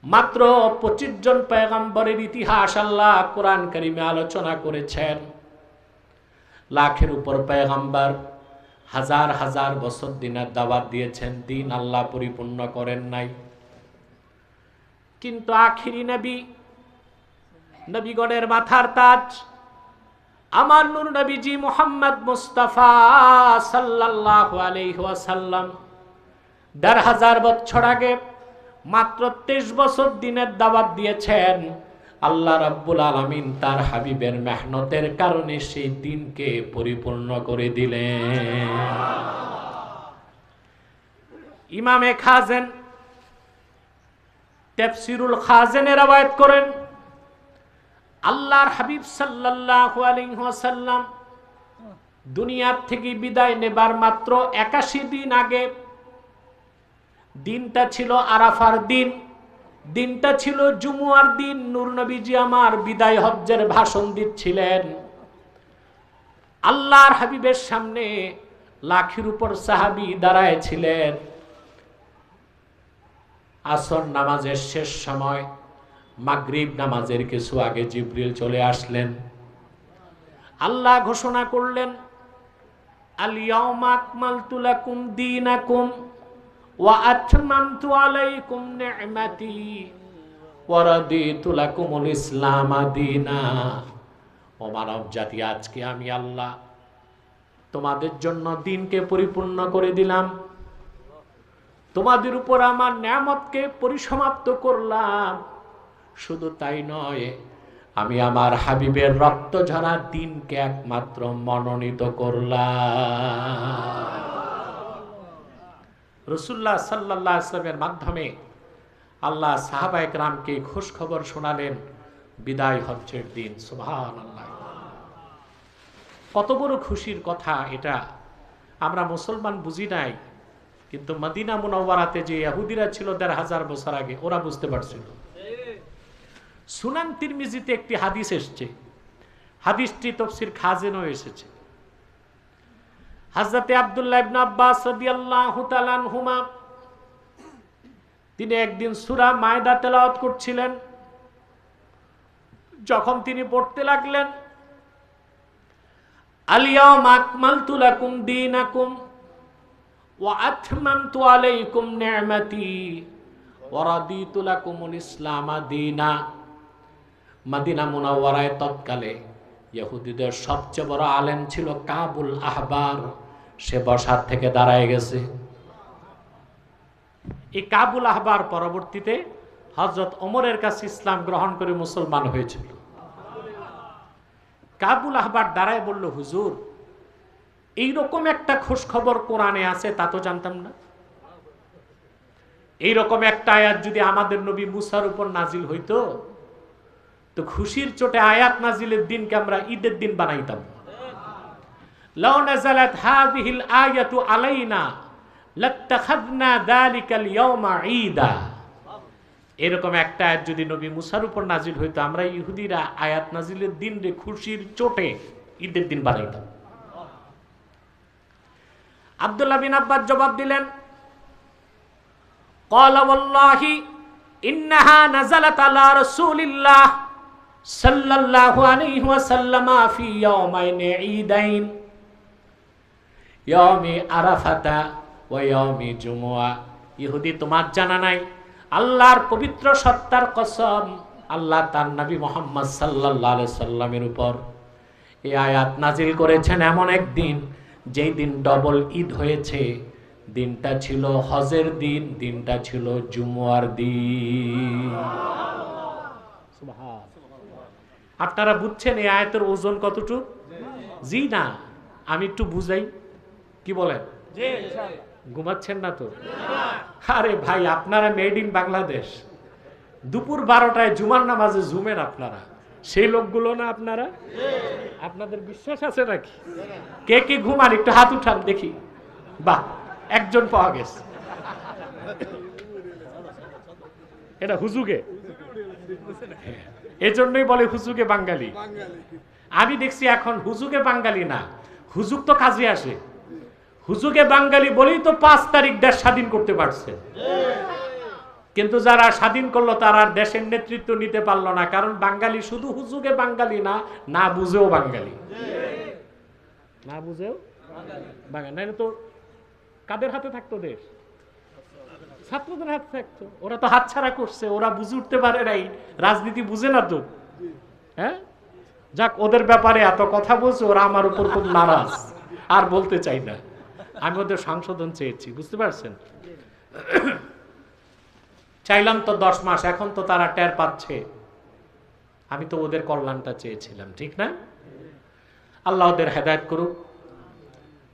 A: মাত্র 25 জন পয়গম্বরের ইতিহাস আল্লাহ কোরআন কারিমে আলোচনা করেছেন। লাখের উপর পয়গম্বর হাজার হাজার বছর দিনের দাওয়াত দিয়েছেন, দ্বীন আল্লাহ পরিপূর্ণ করেন নাই। কিন্তু আখিরি নবী, নবীগণের মাথার তাজ আমার নূর নবীজি মুহাম্মদ মুস্তাফা সাল্লাল্লাহু আলাইহি ওয়াসাল্লাম ১৫০০ বছর আগে মাত্র 23 বছর দিনের দাওয়াত দিয়েছেন। আল্লাহ রাব্বুল আলামিন তার হাবিবের মেহনতের কারণে সেই দ্বীনকে পরিপূর্ণ করে দিলেন। ইমামে খাজেন তাফসীরুল খাজেনে রওয়ায়াত করেন, আল্লাহর হাবিব সাল্লাল্লাহু আলাইহি ওয়াসাল্লাম দুনিয়ার থেকে বিদায় নেবার মাত্র 81 দিন আগে, দিনটা ছিল আরাফার দিন, দিনটা ছিল জুমুয়ার দিন, নূর নবীজি আমার বিদায় হজ্জের ভাষণ দিচ্ছিলেন। আল্লাহর হাবিবের সামনে লাখের উপর সাহাবী দাঁড়ায় ছিলেন। আসর নামাজের শেষ সময়, মাগরিব নামাজের কিছু আগে জিবরিল চলে আসলেন। আল্লাহ ঘোষণা করলেন, আল ইয়াউমা আকমালতু লাকুম দীনাকুম ওয়া আতমামতু আলাইকুম নি'মাতি ওয়া রাদিতু লাকুমুল ইসলাম দীনা। ও মানব জাতি, আজকে আমি আল্লাহ তোমাদের জন্য দিনকে পরিপূর্ণ করে দিলাম, তোমাদের উপর আমার নিয়ামতকে পরিসমাপ্ত করলাম। শুধু তাই নয়, আমি আমার হাবিবের রক্ত ঝরা দিনকে একমাত্র মনোনীত করলাম। রাসূলুল্লাহ সাল্লাল্লাহু আলাইহি ওয়াসাল্লামের মাধ্যমে আল্লাহ সাহাবায়ে কেরামকে খুশ খবর শোনালেন বিদায় হজ্জের দিন। সুবহানাল্লাহ, কত বড় খুশির কথা এটা! আমরা মুসলমান বুঝি নাই, কিন্তু মদিনা মুনাওয়ারাতে যে ইহুদিরা ছিল ১৫০০ বছর আগে, ওরা বুঝতে পারছিল। সুনান তিরমিজিতে একটি হাদিস এসেছে, হাদিসটি তাফসীর খাজেনও এসেছে। হযরতে আব্দুল্লাহ ইবনে আব্বাস রাদিয়াল্লাহু তাআলা আনহুমা তিনি একদিন সূরা মায়দা তেলাওয়াত করছিলেন। যখন তিনি পড়তে লাগলেন, আল ইয়াওমা আকমালতু লাকুম দীনাকুম ওয়া আতমামতু আলাইকুম নি'মাতি ওয়া রাদিতু লাকুমুল ইসলামা দীনা। মদিনা মুনাওয়ারায় তৎকালে ইহুদিদের সবচেয়ে বড় আলেম ছিল কাবুল আহবার। সে বসার থেকে দাঁড়ায় গেছে। এই কাবুল আহবার পরবর্তীতে হযরত ওমরের কাছে ইসলাম গ্রহণ করে মুসলমান হয়েছিল। কাবুল আহবার দাঁড়ায় বলল, হুজুর, এইরকম একটা খোঁজ খবর কোরআনে আছে, তা তো জানতাম না। এইরকম একটা আয়াত যদি আমাদের নবী মুসার উপর নাজিল হইতো, তো খুশির চোটে আয়াত নাজিলের দিনকে আমরা ঈদের দিন বানাইতাম। লাউ নাযালাত হাযিহিল আয়াতু আলাইনা লাত্তাখাযনা যালিকাল ইয়াওমা ঈদা। এরকম একটা আয়াত যদি নবী মুসার উপর নাজিল হইতো, আমরা ইহুদিরা আয়াত নাজিলের দিন রে খুশির চোটে ঈদের দিন বানাইতাম। আব্দুল্লাহ বিন আব্বাস জবাব দিলেন, ক্বালা ওয়াল্লাহি ইন্নাহা নাযালাত আলা রাসূলিল্লাহ সাল্লাল্লাহু আলাইহি ওয়াসাল্লাম ফি ইয়াওমাইনি ঈদাইন, ইয়াউমি আরাফাতা ওয়া ইয়াউমি জুমুআ। ইহুদি, তোমার জানা নাই, আল্লাহর পবিত্র সত্তার কসম, আল্লাহ তার নবী মুহাম্মদ সাল্লাল্লাহু আলাইহি সাল্লামের উপর এই আয়াত নাজিল করেছেন এমন একদিন, যেই দিন ডবল ঈদ হয়েছে। দিনটা ছিল হজের দিন, দিনটা ছিল জুমুয়ার দিন। আপনারা বুঝছেন এই আয়াতের ওজন কতটুকু? জি না, আমি একটু বুঝাই। কি বলেন? ঘুমাচ্ছেন না তো? আরে ভাই, আপনারা মেড ইন বাংলাদেশ। দুপুর 12টায় জুমার নামাজে জুমেন আপনারা, সেই লোকগুলো না আপনারা? আপনাদের বিশ্বাস আছে নাকি? কে কে ঘুমান একটু হাত উঠান দেখি। বাহ, একজন পাওয়া গেছে। এটা হুজুগে, এজন্যই বলে হুজুগে বাঙালি। আমি দেখছি এখন হুজুগে বাঙালি না, হুজুগ তো কাজে আসে। হুজুগে বাঙালি বলেই তো 5 তারিখ দেশ স্বাধীন করতে পারছে। কিন্তু যারা স্বাধীন করলো তারা আর দেশের নেতৃত্ব নিতে পারলো না, কারণ বাঙালি শুধু হুজুগে বাঙালি না, না বুঝেও বাঙালি। না বুঝেও বাঙালি, না তো কাদের হাতে থাকতো দেশ? ছাত্রদের হাতে থাকতো। ওরা তো হাতছাড়া করছে, ওরা বুঝে উঠতে পারে নাই, রাজনীতি বুঝে না তো। হ্যাঁ, যাক, ওদের ব্যাপারে এত কথা বলছে, ওরা আমার উপর খুব নারাজ, আর বলতে চাই না। আমি ওদের সংশোধন চেয়েছি, বুঝতে পারছেন? চাইলাম তো 10 মাস, এখন তো তারা টের পাচ্ছে। আমি তো ওদের কল্যাণটা চেয়েছিলাম, ঠিক না? আল্লাহ ওদের হেদায়েত করুক।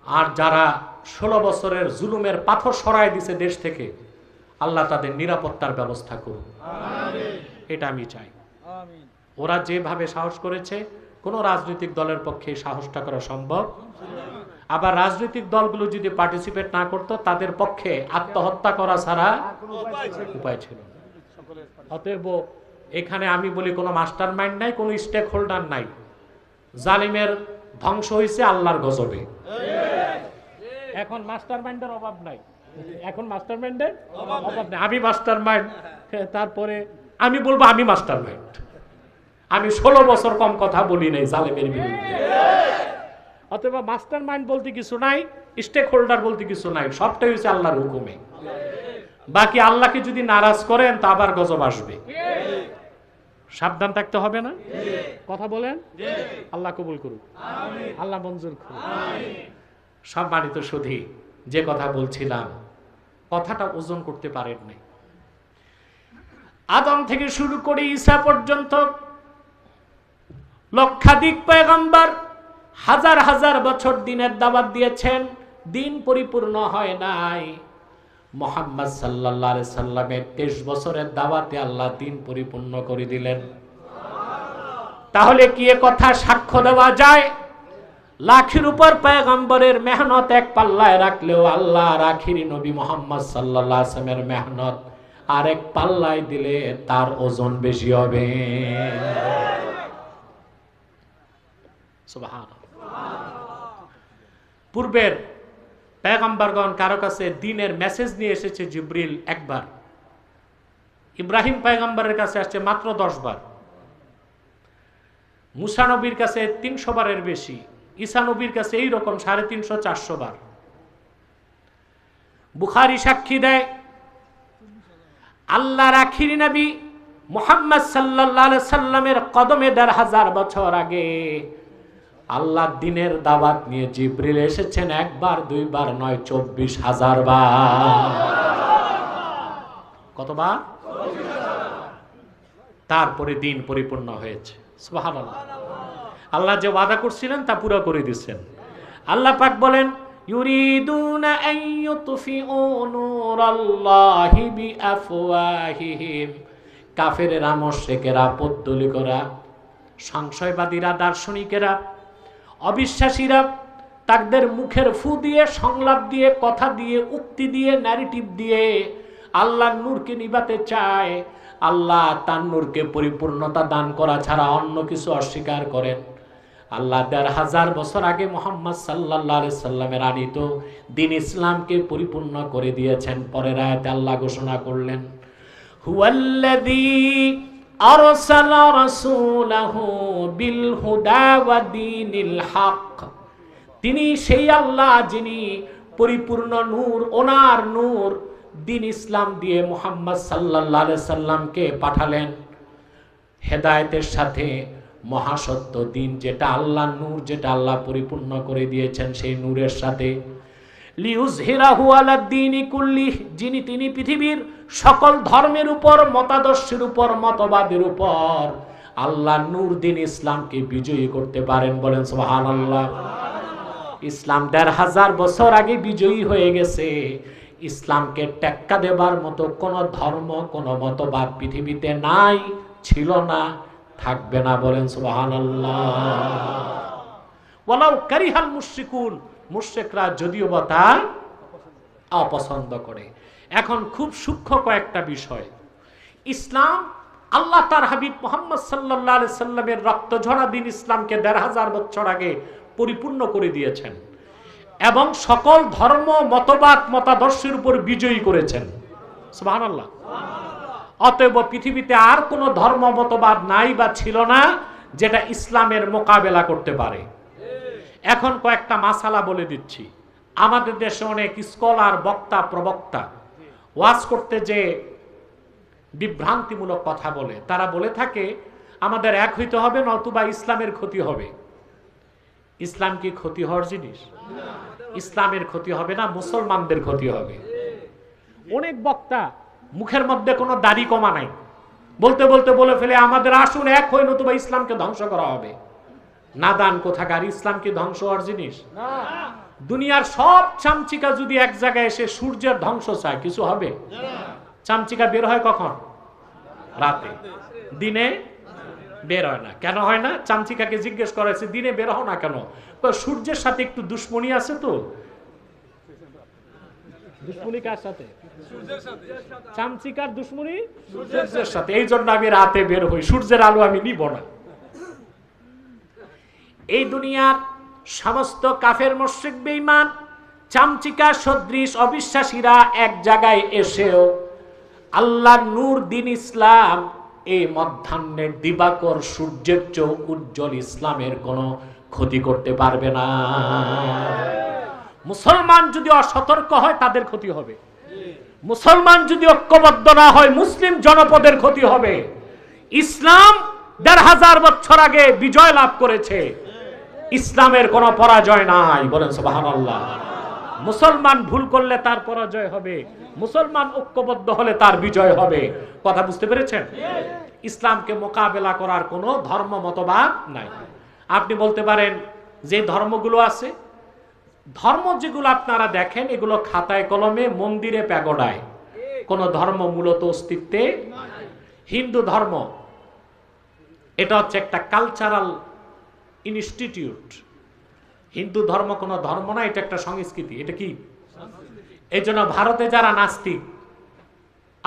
A: আর যারা 16 বছরের জুলুমের পাথর সরায় দিছে দেশ থেকে, আল্লাহ তাদের নিরাপত্তার ব্যবস্থা করুক, এটা আমি চাই। ওরা যেভাবে সাহস করেছে, কোনো রাজনৈতিক দলের পক্ষে সাহসটা করা সম্ভব। আবার রাজনৈতিক দলগুলো যদি পার্টিসিপেট না করতো, তাদের পক্ষে আত্মহত্যা করা ছাড়া উপায় ছিল না। অতএব এখানে আমি বলি, কোনো মাস্টার মাইন্ড নাই, কোনো স্টেক হোল্ডার নাই। জালিমের ধ্বংস হয়েছে আল্লাহর গজবে। এখন মাস্টার মাইন্ডের অভাব নাই, এখন মাস্টার মাইন্ডের অভাব নেই। আমি মাস্টার মাইন্ড, তারপরে আমি বলবো আমি মাস্টার মাইন্ড। আমি 16 বছর কম কথা বলি নাই জালিমের বিরুদ্ধে। অথবা মাস্টার মাইন্ড বলতে কিছু নাই, স্টেক হোল্ডার বলতে কিছু নাই, সবটাই হচ্ছে আল্লাহর হুকুমে। বাকি আল্লাহকে যদি নারাজ করেন, তা আবার গজব আসবে। সাবধান থাকতে হবে না? কথা বলেন। আল্লাহ কবুল করুক, আল্লাহ মঞ্জুর করুক। সম্মানিত সুধী, যে কথা বলছিলাম, কথাটা ওজন করতে পারেননি। আদম থেকে শুরু করে ঈসা পর্যন্ত লক্ষাধিক পয়গম্বর হাজার হাজার বছর দিনের দাওয়াত দিয়েছেন, দিন পরিপূর্ণ হয় নাই। মুহাম্মদ সাল্লাল্লাহু আলাইহি সাল্লামের 23 বছরের দাওয়াতে আল্লাহ দিন পরিপূর্ণ করে দিলেন। তাহলে কি এ কথা সাক্ষ্য দেওয়া যায়? লাখের উপর পয়গম্বরের মেহনত এক পাল্লায় রাখলেও আল্লাহর আখিরি নবী মুহাম্মদ সাল্লাল্লাহু আলাইহি ওয়াসাল্লামের মেহনত আরেক পাল্লায় দিলে তার ওজন বেশি হবে। পূর্বের পয়গম্বরগণ কারো কাছে দ্বীনের মেসেজ নিয়ে এসেছে জিবরিল একবার, ইব্রাহিম পয়গম্বরের কাছে আসছে মাত্র 10 বার, মুসা নবীর কাছে 300 বারের বেশি, ঈসা নবীর কাছে এইরকম 350-400 বার। বুখারী সাক্ষী দেয় আল্লাহর আখিরি নবী মুহাম্মদ সাল্লাল্লাহু আলাইহি সাল্লামের কদমে 1000 বছর আগে আল্লাহ দিনের দাওয়াত নিয়ে জিবরিল এসেছেন একবার দুইবার নয়, 24,000 বার। কতবার? তারপরে দিন পরিপূর্ণ হয়েছে। সুবহানাল্লাহ। আল্লাহ যে ওয়াদা করছিলেন তা পুরো করে দিচ্ছেন। আল্লাহ পাক বলেন, ইউরিদুনা আন ইউতফিউ নূরাল্লাহি বিআফওয়াহিহিম। কাফেরেরা, মুশরিকেরা, পদ্দলিকরা, সংশয়বাদীরা, দার্শনিকেরা, অবিশ্বাসীরা তাদের মুখের ফু দিয়ে, সংলাপ দিয়ে, কথা দিয়ে, উক্তি দিয়ে, ন্যারেটিভ দিয়ে আল্লাহর নূরকে নিভাতে চায়। আল্লাহ তার নূরকে পরিপূর্ণতা দান করা ছাড়া অন্য কিছু অস্বীকার করেন। আল্লাহ 1000 বছর আগে মুহাম্মদ সাল্লাল্লাহু আলাইহি সাল্লামের আনিত দ্বীন ইসলামকে পরিপূর্ণ করে দিয়েছেন। পরের আয়াতে আল্লাহ ঘোষণা করলেন, হুয়াল্লাযী আরসালা রাসূলাহু বিল হুদা ওয়া দীনিল হক। তিনি সেই আল্লাহ যিনি পরিপূর্ণ নূর, ওনার নূর দ্বীন ইসলাম দিয়ে মুহাম্মদ সাল্লাল্লাহু আলাইহি সাল্লামকে পাঠালেন, হেদায়েতের সাথে মহাসত্য দিন, যেটা আল্লাহর নূর, যেটা আল্লাহ পরিপূর্ণ করে দিয়েছেন সেই নূরের সাথে। লিউযহিরাহু আলাদ দীনি কুল্লিহি, যিনি তিনি পৃথিবীর সকল ধর্মের উপর, মতাদর্শের উপর, মতবাদের উপর আল্লাহর নূর দ্বীন ইসলামকে বিজয়ী করতে পারেন। বলেন সুবহানাল্লাহ। ইসলাম 1500 বছর আগে বিজয়ী হয়ে গেছে। ইসলামকে টেক্কা দেবার মতো কোন ধর্ম, কোন মতবাদ পৃথিবীতে নাই, ছিল না, থাকবে না। বলেন সুবহানাল্লাহ। ওয়ালাউ কারিহাল মুশরিকুন, মুশরিকরা যদিও বা তা অপছন্দ করে। এখন খুব সূক্ষ্ম কয়েকটা বিষয়। ইসলাম, আল্লাহ তার হাবিব মুহাম্মদ সাল্লাল্লাহু আলাইহি সাল্লামের রক্ত ঝরা দ্বীন ইসলামকে 1500 বছর আগে পরিপূর্ণ করে দিয়েছেন এবং সকল ধর্ম, মতবাদ, মতাদর্শের উপর বিজয়ী করেছেন। সুবহানাল্লাহ। অতএব পৃথিবীতে আর কোনো ধর্ম, মতবাদ নাই বা ছিল না যেটা ইসলামের মোকাবেলা করতে পারে। এখন কয়েকটা মাসালা বলে দিচ্ছি। আমাদের দেশে অনেক স্কলার, বক্তা, প্রবক্তা ওয়াজ করতে যে বিভ্রান্তিমূলক কথা বলে, তারা বলে থাকে আমাদের এক হইতে হবে, নতুবা ইসলামের ক্ষতি হবে। ইসলাম কি ক্ষতি হওয়ার জিনিস? ইসলামের ক্ষতি হবে না, মুসলমানদের ক্ষতি হবে। অনেক বক্তা মুখের মধ্যে কোনো দাড়ি কমা নাই, বলতে বলতে বলে ফেলে আমাদের আসুন এক হই, নতুবা ইসলামকে ধ্বংস করা হবে। নাদান কোথাকার, ইসলাম কি ধ্বংস হওয়ার জিনিস? দুনিয়ার সব চামচিকা যদি এক জায়গায় এসে সূর্যের ধ্বংস চায়, কিছু হবে? চামচিকা বের হয় কখন? রাতে। দিনে বের হয় না। কেন হয় না? চামচিকাকে জিজ্ঞেস করা হয়েছে দিনে বের হও না কেন? সূর্যের সাথে একটু দুশ্মনী আছে তো। দুশ্মনী কার সাথে? চামচিকার দুশ্মনী সূর্যের সাথে। এই জন্য আমি রাতে বের হই, সূর্যের আলো আমি নিব না। এই দুনিয়ার সমস্ত কাফের, মুশরিক, বেঈমান, চামচিকা সদৃশ অবিশ্বাসীরা এক জায়গায় এসেও আল্লাহর নূর দ্বীন ইসলাম, এই মধ্যাহ্নের দিবাকর সূর্যের চেয়ে উজ্জ্বল ইসলামের কোনো ক্ষতি করতে পারবে না। মুসলমান যদি অসতর্ক হয় তাদের ক্ষতি হবে। মুসলমান যদি ঐক্যবদ্ধ না হয় মুসলিম জনপদের ক্ষতি হবে। ইসলাম 1500 বছর আগে বিজয় লাভ করেছে। ইসলামের কোনো পরাজয় নাই, বলেন সুবহানাল্লাহ। মুসলমান ভুল করলে তার পরাজয় হবে, মুসলমান ঐক্যবদ্ধ হলে তার বিজয় হবে। কথা বুঝতে পেরেছেন? ইসলামকে মোকাবেলা করার কোনো ধর্ম মতবাদ নাই। আপনি বলতে পারেন যে ধর্মগুলো আছে, ধর্ম যেগুলো আপনারা দেখেন এগুলো খাতায় কলমে, মন্দিরে, প্যাগোডায়, কোন ধর্ম মূলত অস্তিত্বে। হিন্দু ধর্ম এটা হচ্ছে একটা কালচারাল ইনস্টিটিউট। হিন্দু ধর্ম কোনো ধর্ম না, এটা একটা সংস্কৃতি। এটা কি? এই জন্য ভারতে যারা নাস্তিক,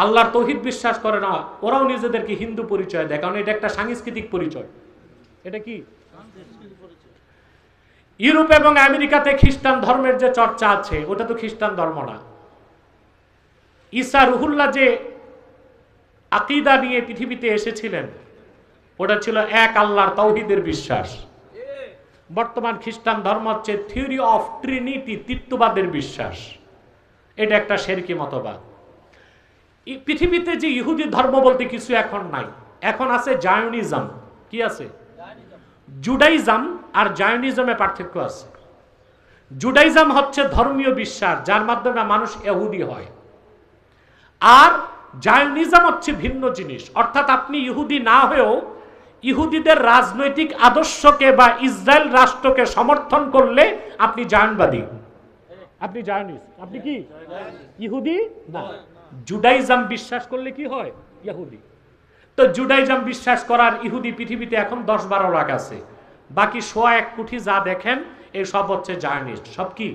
A: আল্লাহর তৌহিদ বিশ্বাস করে না, ওরাও নিজেদেরকে হিন্দু পরিচয় দেয়, কারণ এটা একটা সাংস্কৃতিক পরিচয়। এটা কি? ইউরোপ এবং আমেরিকাতে খ্রিস্টান ধর্মের যে চর্চা আছে ওটা তো খ্রিস্টান ধর্ম না। ঈসা রুহুল্লাহ যে আকীদা নিয়ে পৃথিবীতে এসেছিলেন ওটা ছিল এক আল্লাহর তাওহীদের বিশ্বাস। বর্তমান খ্রিস্টান ধর্ম হচ্ছে থিওরি অফ ট্রিনিটি, তৃতীয়বাদের বিশ্বাস। এটা একটা শিরকি মতবাদ। পৃথিবীতে যে ইহুদি ধর্ম বলতে কিছু এখন নাই, এখন আছে জায়নিজম। কি আছে? জুডাইজম আর জায়নিজমে পার্থক্য আছে। জুডাইজম হচ্ছে ধর্মীয় বিশ্বাস যার মাধ্যমে মানুষ ইহুদি হয়, আর জায়নিজম হচ্ছে ভিন্ন জিনিস। অর্থাৎ আপনি ইহুদি না হয়েও ইহুদিদের রাজনৈতিক আদর্শকে বা ইসরায়েল রাষ্ট্রকে সমর্থন করলে আপনি জায়নবাদী, আপনি জায়নিজ। আপনি কি ইহুদি না। জুডাইজম বিশ্বাস করলে কি হয়? ইহুদি। তো জুডাইজম বিশ্বাস করার ইহুদি পৃথিবীতে এখন 10-12 লাখ আছে, বাকি 1.1 কোটি যা দেখেন এই সব হচ্ছে জায়নিস্ট। সব কি?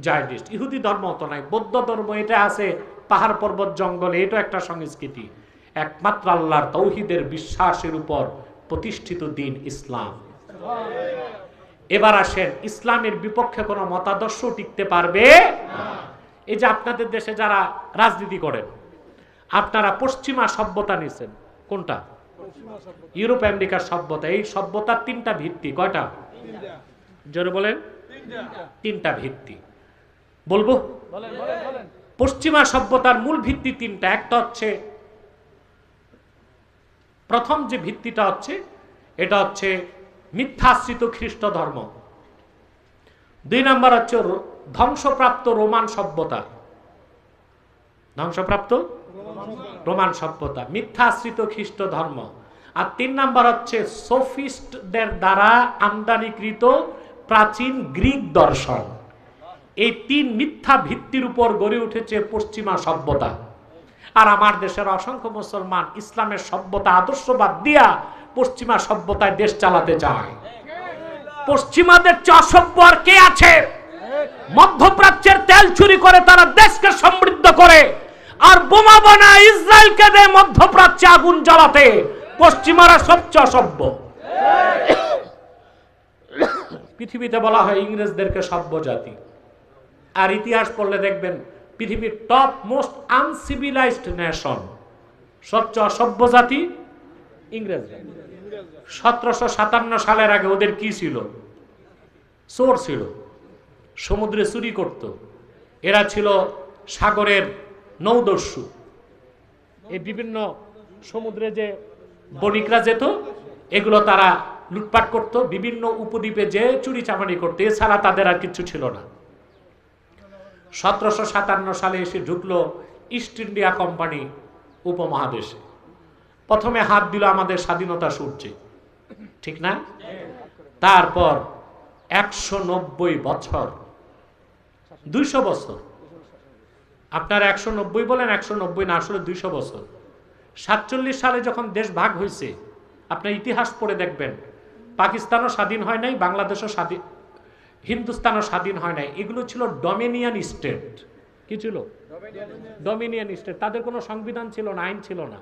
A: জায়নিস্ট। ইহুদি ধর্ম তো নাই। বৌদ্ধ ধর্ম এটা আছে পাহাড় পর্বত জঙ্গলে, এটা একটা সংস্কৃতি। একমাত্র আল্লাহর তাওহীদের বিশ্বাসের উপর প্রতিষ্ঠিত দিন ইসলাম। এবার আসেন, ইসলামের বিপক্ষে কোনো মতাদর্শ টিকতে পারবে না। এই যে আপনাদের দেশে যারা রাজনীতি করেন, আপনারা পশ্চিমা সভ্যতা নিছেন। কোনটা? ইউরোপ আমেরিকার সভ্যতা। এই সভ্যতার 3টা ভিত্তি। কয়টা? জোরে বলেন। 3টা ভিত্তি। বলবো? পশ্চিমা সভ্যতার মূল ভিত্তি 3টা। একটা হচ্ছে, প্রথম যে ভিত্তিটা হচ্ছে এটা হচ্ছে মিথ্যাশ্রিত খ্রিস্ট ধর্ম। 2 নম্বর হচ্ছে ধ্বংসপ্রাপ্ত রোমান সভ্যতা। ধ্বংসপ্রাপ্ত রোমান সভ্যতা, মিথ্যাশ্রিত খ্রিস্ট ধর্ম। আর 3 নম্বর হচ্ছে সোফিস্টদের দ্বারা আমদানিকৃত প্রাচীন গ্রিক দর্শন। এই 3 মিথ্যা ভিত্তির উপর গড়ে উঠেছে পশ্চিমা সভ্যতা। আর আমার দেশের অসংখ্য মুসলমান ইসলামের সভ্যতা আদর্শবাদ দিয়া পশ্চিমা সভ্যতায় দেশ চালাতে চায়। পশ্চিমাদের অসভ্য আর কে আছে? মধ্যপ্রাচ্যের তেল চুরি করে তারা দেশকে সমৃদ্ধ করে, আর বোমা বানায় ইসরায়েলকে দেয় মধ্যপ্রাচ্যে আগুন জ্বালাতে। পশ্চিমারা সবচেয়ে অসভ্য। পৃথিবীতে বলা হয় ইংরেজদেরকে সভ্য জাতি, আর ইতিহাস পড়লে দেখবেন পৃথিবীর টপ মোস্ট আনসিভিলাইজড নেশন, সবচেয়ে অসভ্য জাতি ইংরেজরা। 1757 সালের আগে ওদের কি ছিল? চোর ছিল, সমুদ্রে চুরি করত। এরা ছিল সাগরের নৌদস্যু। এই বিভিন্ন সমুদ্রে যে বণিকরা যেত, এগুলো তারা লুটপাট করত, বিভিন্ন উপদ্বীপে যে চুরি চামারি করতো। এছাড়া তাদের আর কিছু ছিল না। 1757 সালে এসে ঢুকলো ইস্ট ইন্ডিয়া কোম্পানি উপমহাদেশে। প্রথমে হাত দিল আমাদের স্বাধীনতা সূর্যে, ঠিক না? তারপর 190 বছর, 200 বছর, আপনার 190 বলেন, 190 না, আসলে 200 বছর। 47 সালে যখন দেশ ভাগ হয়েছে, আপনার ইতিহাস পড়ে দেখবেন পাকিস্তানও স্বাধীন হয় নাই, বাংলাদেশও স্বাধীন, হিন্দুস্তানও স্বাধীন হয় নাই। এগুলো ছিল ডমিনিয়ন স্টেট। কি ছিল? Dominion state. তাদের কোনো সংবিধান ছিল না, আইন ছিল না।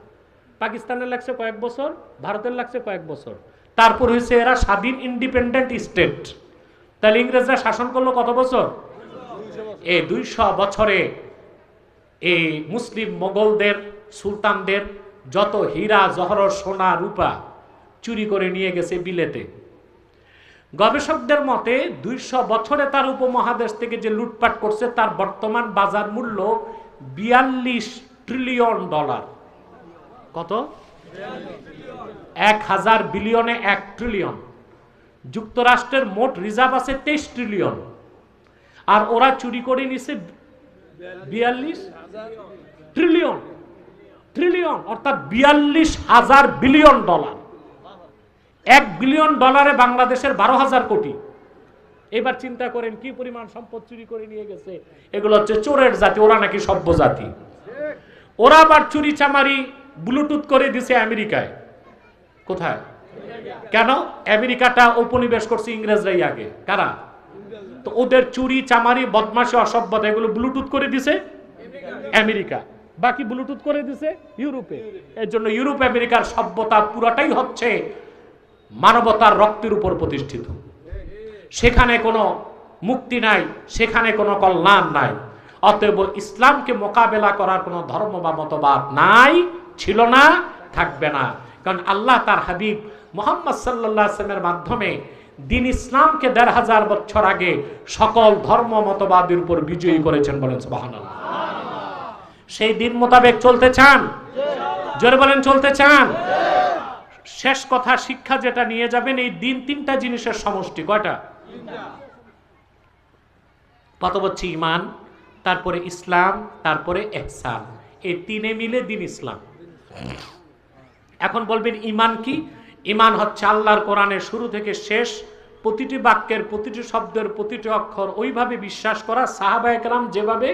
A: পাকিস্তানের লাগছে কয়েক বছর, ভারতের লাগছে কয়েক বছর, তারপর হয়েছে এরা স্বাধীন ইন্ডিপেন্ডেন্ট স্টেট। তাহলে ইংরেজরা শাসন করলো কত বছর? এই 200 বছরে এই মুসলিম মোগলদের, সুলতানদের যত হীরা জহরত, সোনা রূপা চুরি করে নিয়ে গেছে বিলেতে। গবেষকদের মতে 200 বছরে তার উপমহাদেশ থেকে যে লুটপাট করছে তার বর্তমান বাজার মূল্য $42 ট্রিলিয়ন। কত? 1000 বিলিয়নে 1 ট্রিলিয়ন। যুক্তরাষ্ট্রের মোট রিজার্ভ আছে 23 ট্রিলিয়ন, আর ওরা চুরি করে নিছে 42 ট্রিলিয়ন। ট্রিলিয়ন অর্থাৎ 42,000 বিলিয়ন ডলার। 1 বিলিয়ন ডলারে বাংলাদেশের 12,000 কোটি। এবার চিন্তা করেন কি পরিমাণ সম্পদ চুরি করে নিয়ে গেছে। এগুলো হচ্ছে চোরের জাতি, ওরা নাকি সভ্য জাতি। ওরা আবার চুরি চামারি ব্লুটুথ করে দিছে আমেরিকায়। কোথায়? কেন? আমেরিকাটা উপনিবেশ করছে ইংরেজরাই আগে। কারা? তো ওদের চুরি চামারি বদমাশি অসভ্যতা এগুলো ব্লুটুথ করে দিছে আমেরিকা, বাকি ব্লুটুথ করে দিছে ইউরোপে। এর জন্য ইউরোপ আমেরিকার সভ্যতা পুরাটাই হচ্ছে মানবতার রক্তের উপর প্রতিষ্ঠিত। সেখানে কোনো মুক্তি নাই, সেখানে কোনো কল্যাণ নাই। অতএব ইসলামকে মোকাবেলা করার কোনো ধর্ম বা মতবাদ নাই, ছিল না, থাকবে না। কারণ আল্লাহ তার হাবিব মুহাম্মদ সাল্লাল্লাহু আলাইহি ওয়াসাল্লামের মাধ্যমে দিন ইসলামকে ১৫০০ বছর আগে সকল ধর্ম মতবাদের উপর বিজয়ী করেছেন। বলেন সুবহানাল্লাহ। সেই দিন মোতাবেক চলতে চান? জোরে বলেন, চলতে চান? শেষ কথা, শিক্ষা যেটা নিয়ে যাবেন, এই দিন 3টা জিনিসের সমষ্টি। কয়টা? প্রথম হচ্ছে ঈমান, তারপরে ইসলাম, তারপরে ইহসান। এই 3 মিলে দিন ইসলাম। এখন বলবেন ঈমান কি? ঈমান হচ্ছে আল্লাহর কোরআনের শুরু থেকে শেষ প্রতিটি বাক্যের প্রতিটি শব্দের প্রতিটি অক্ষর ওইভাবে বিশ্বাস করা সাহাবায়ে কেরাম যেভাবে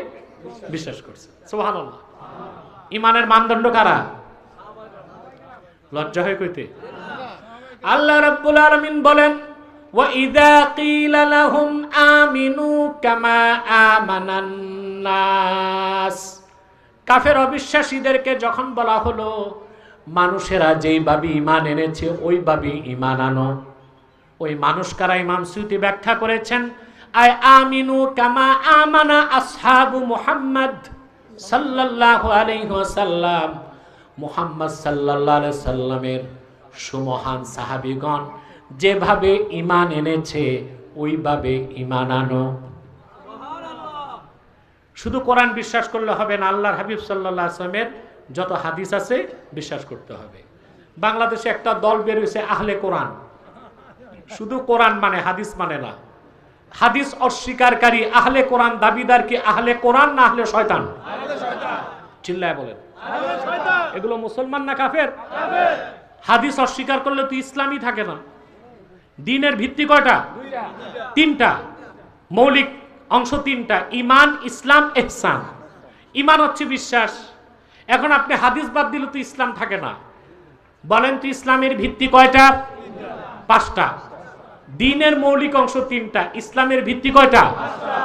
A: বিশ্বাস করছে। সুবহানাল্লাহ। ঈমানের মানদণ্ড কারা? লজ্জা হয় কইতে? আল্লাহ রাব্বুল আলামিন বলেন, ওয়া ইযা কিলা লাহুম আমিনু কামা আমানান নাস। কাফের অবিশ্বাসীদেরকে যখন বলা হলো মানুষেরা যেইভাবে ঈমান এনেছে ওইভাবে ঈমান আনো, ওই মানুষ কারা? ইমাম সুয়ুতী ব্যাখ্যা করেছেন, আয় আমিনু কামা আমানা আসহাবু মুহাম্মদ সাল্লাল্লাহু আলাইহি ওয়াসাল্লাম। মুহাম্মদ সাল্লাল্লাহু আলাইহি সাল্লামের সুমহান সাহাবীগণ যেভাবে ঈমান এনেছে ওইভাবে ঈমান আনো। শুধু কোরআন বিশ্বাস করলে হবে না, আল্লাহর হাবিব সাল্লাল্লাহু আলাইহি ওয়াসাল্লামের যত হাদিস আছে বিশ্বাস করতে হবে। বাংলাদেশে একটা দল বের হয়েছে আহলে কোরআন, শুধু কোরআন মানে, হাদিস মানে না। হাদিস অস্বীকারী আহলে কোরআন দাবিদার কি আহলে কোরআন না আহলে শয়তান? চিল্লায় বলেন। এগুলো মুসলমান না কাফের? হাদিস অস্বীকার করলে তো ইসলামই থাকে না। দ্বীনের ভিত্তি কয়টা? 3টা। মৌলিক অংশ 3টা: ঈমান, ইসলাম, ইহসান। ঈমান হচ্ছে বিশ্বাস। এখন আপনি হাদিস বাদ দিলে তো ইসলাম থাকে না। বলেন তো ইসলামের ভিত্তি কয়টা? 5টা। দ্বীনের মৌলিক অংশ 3টা, ইসলামের ভিত্তি কয়টা? 5টা।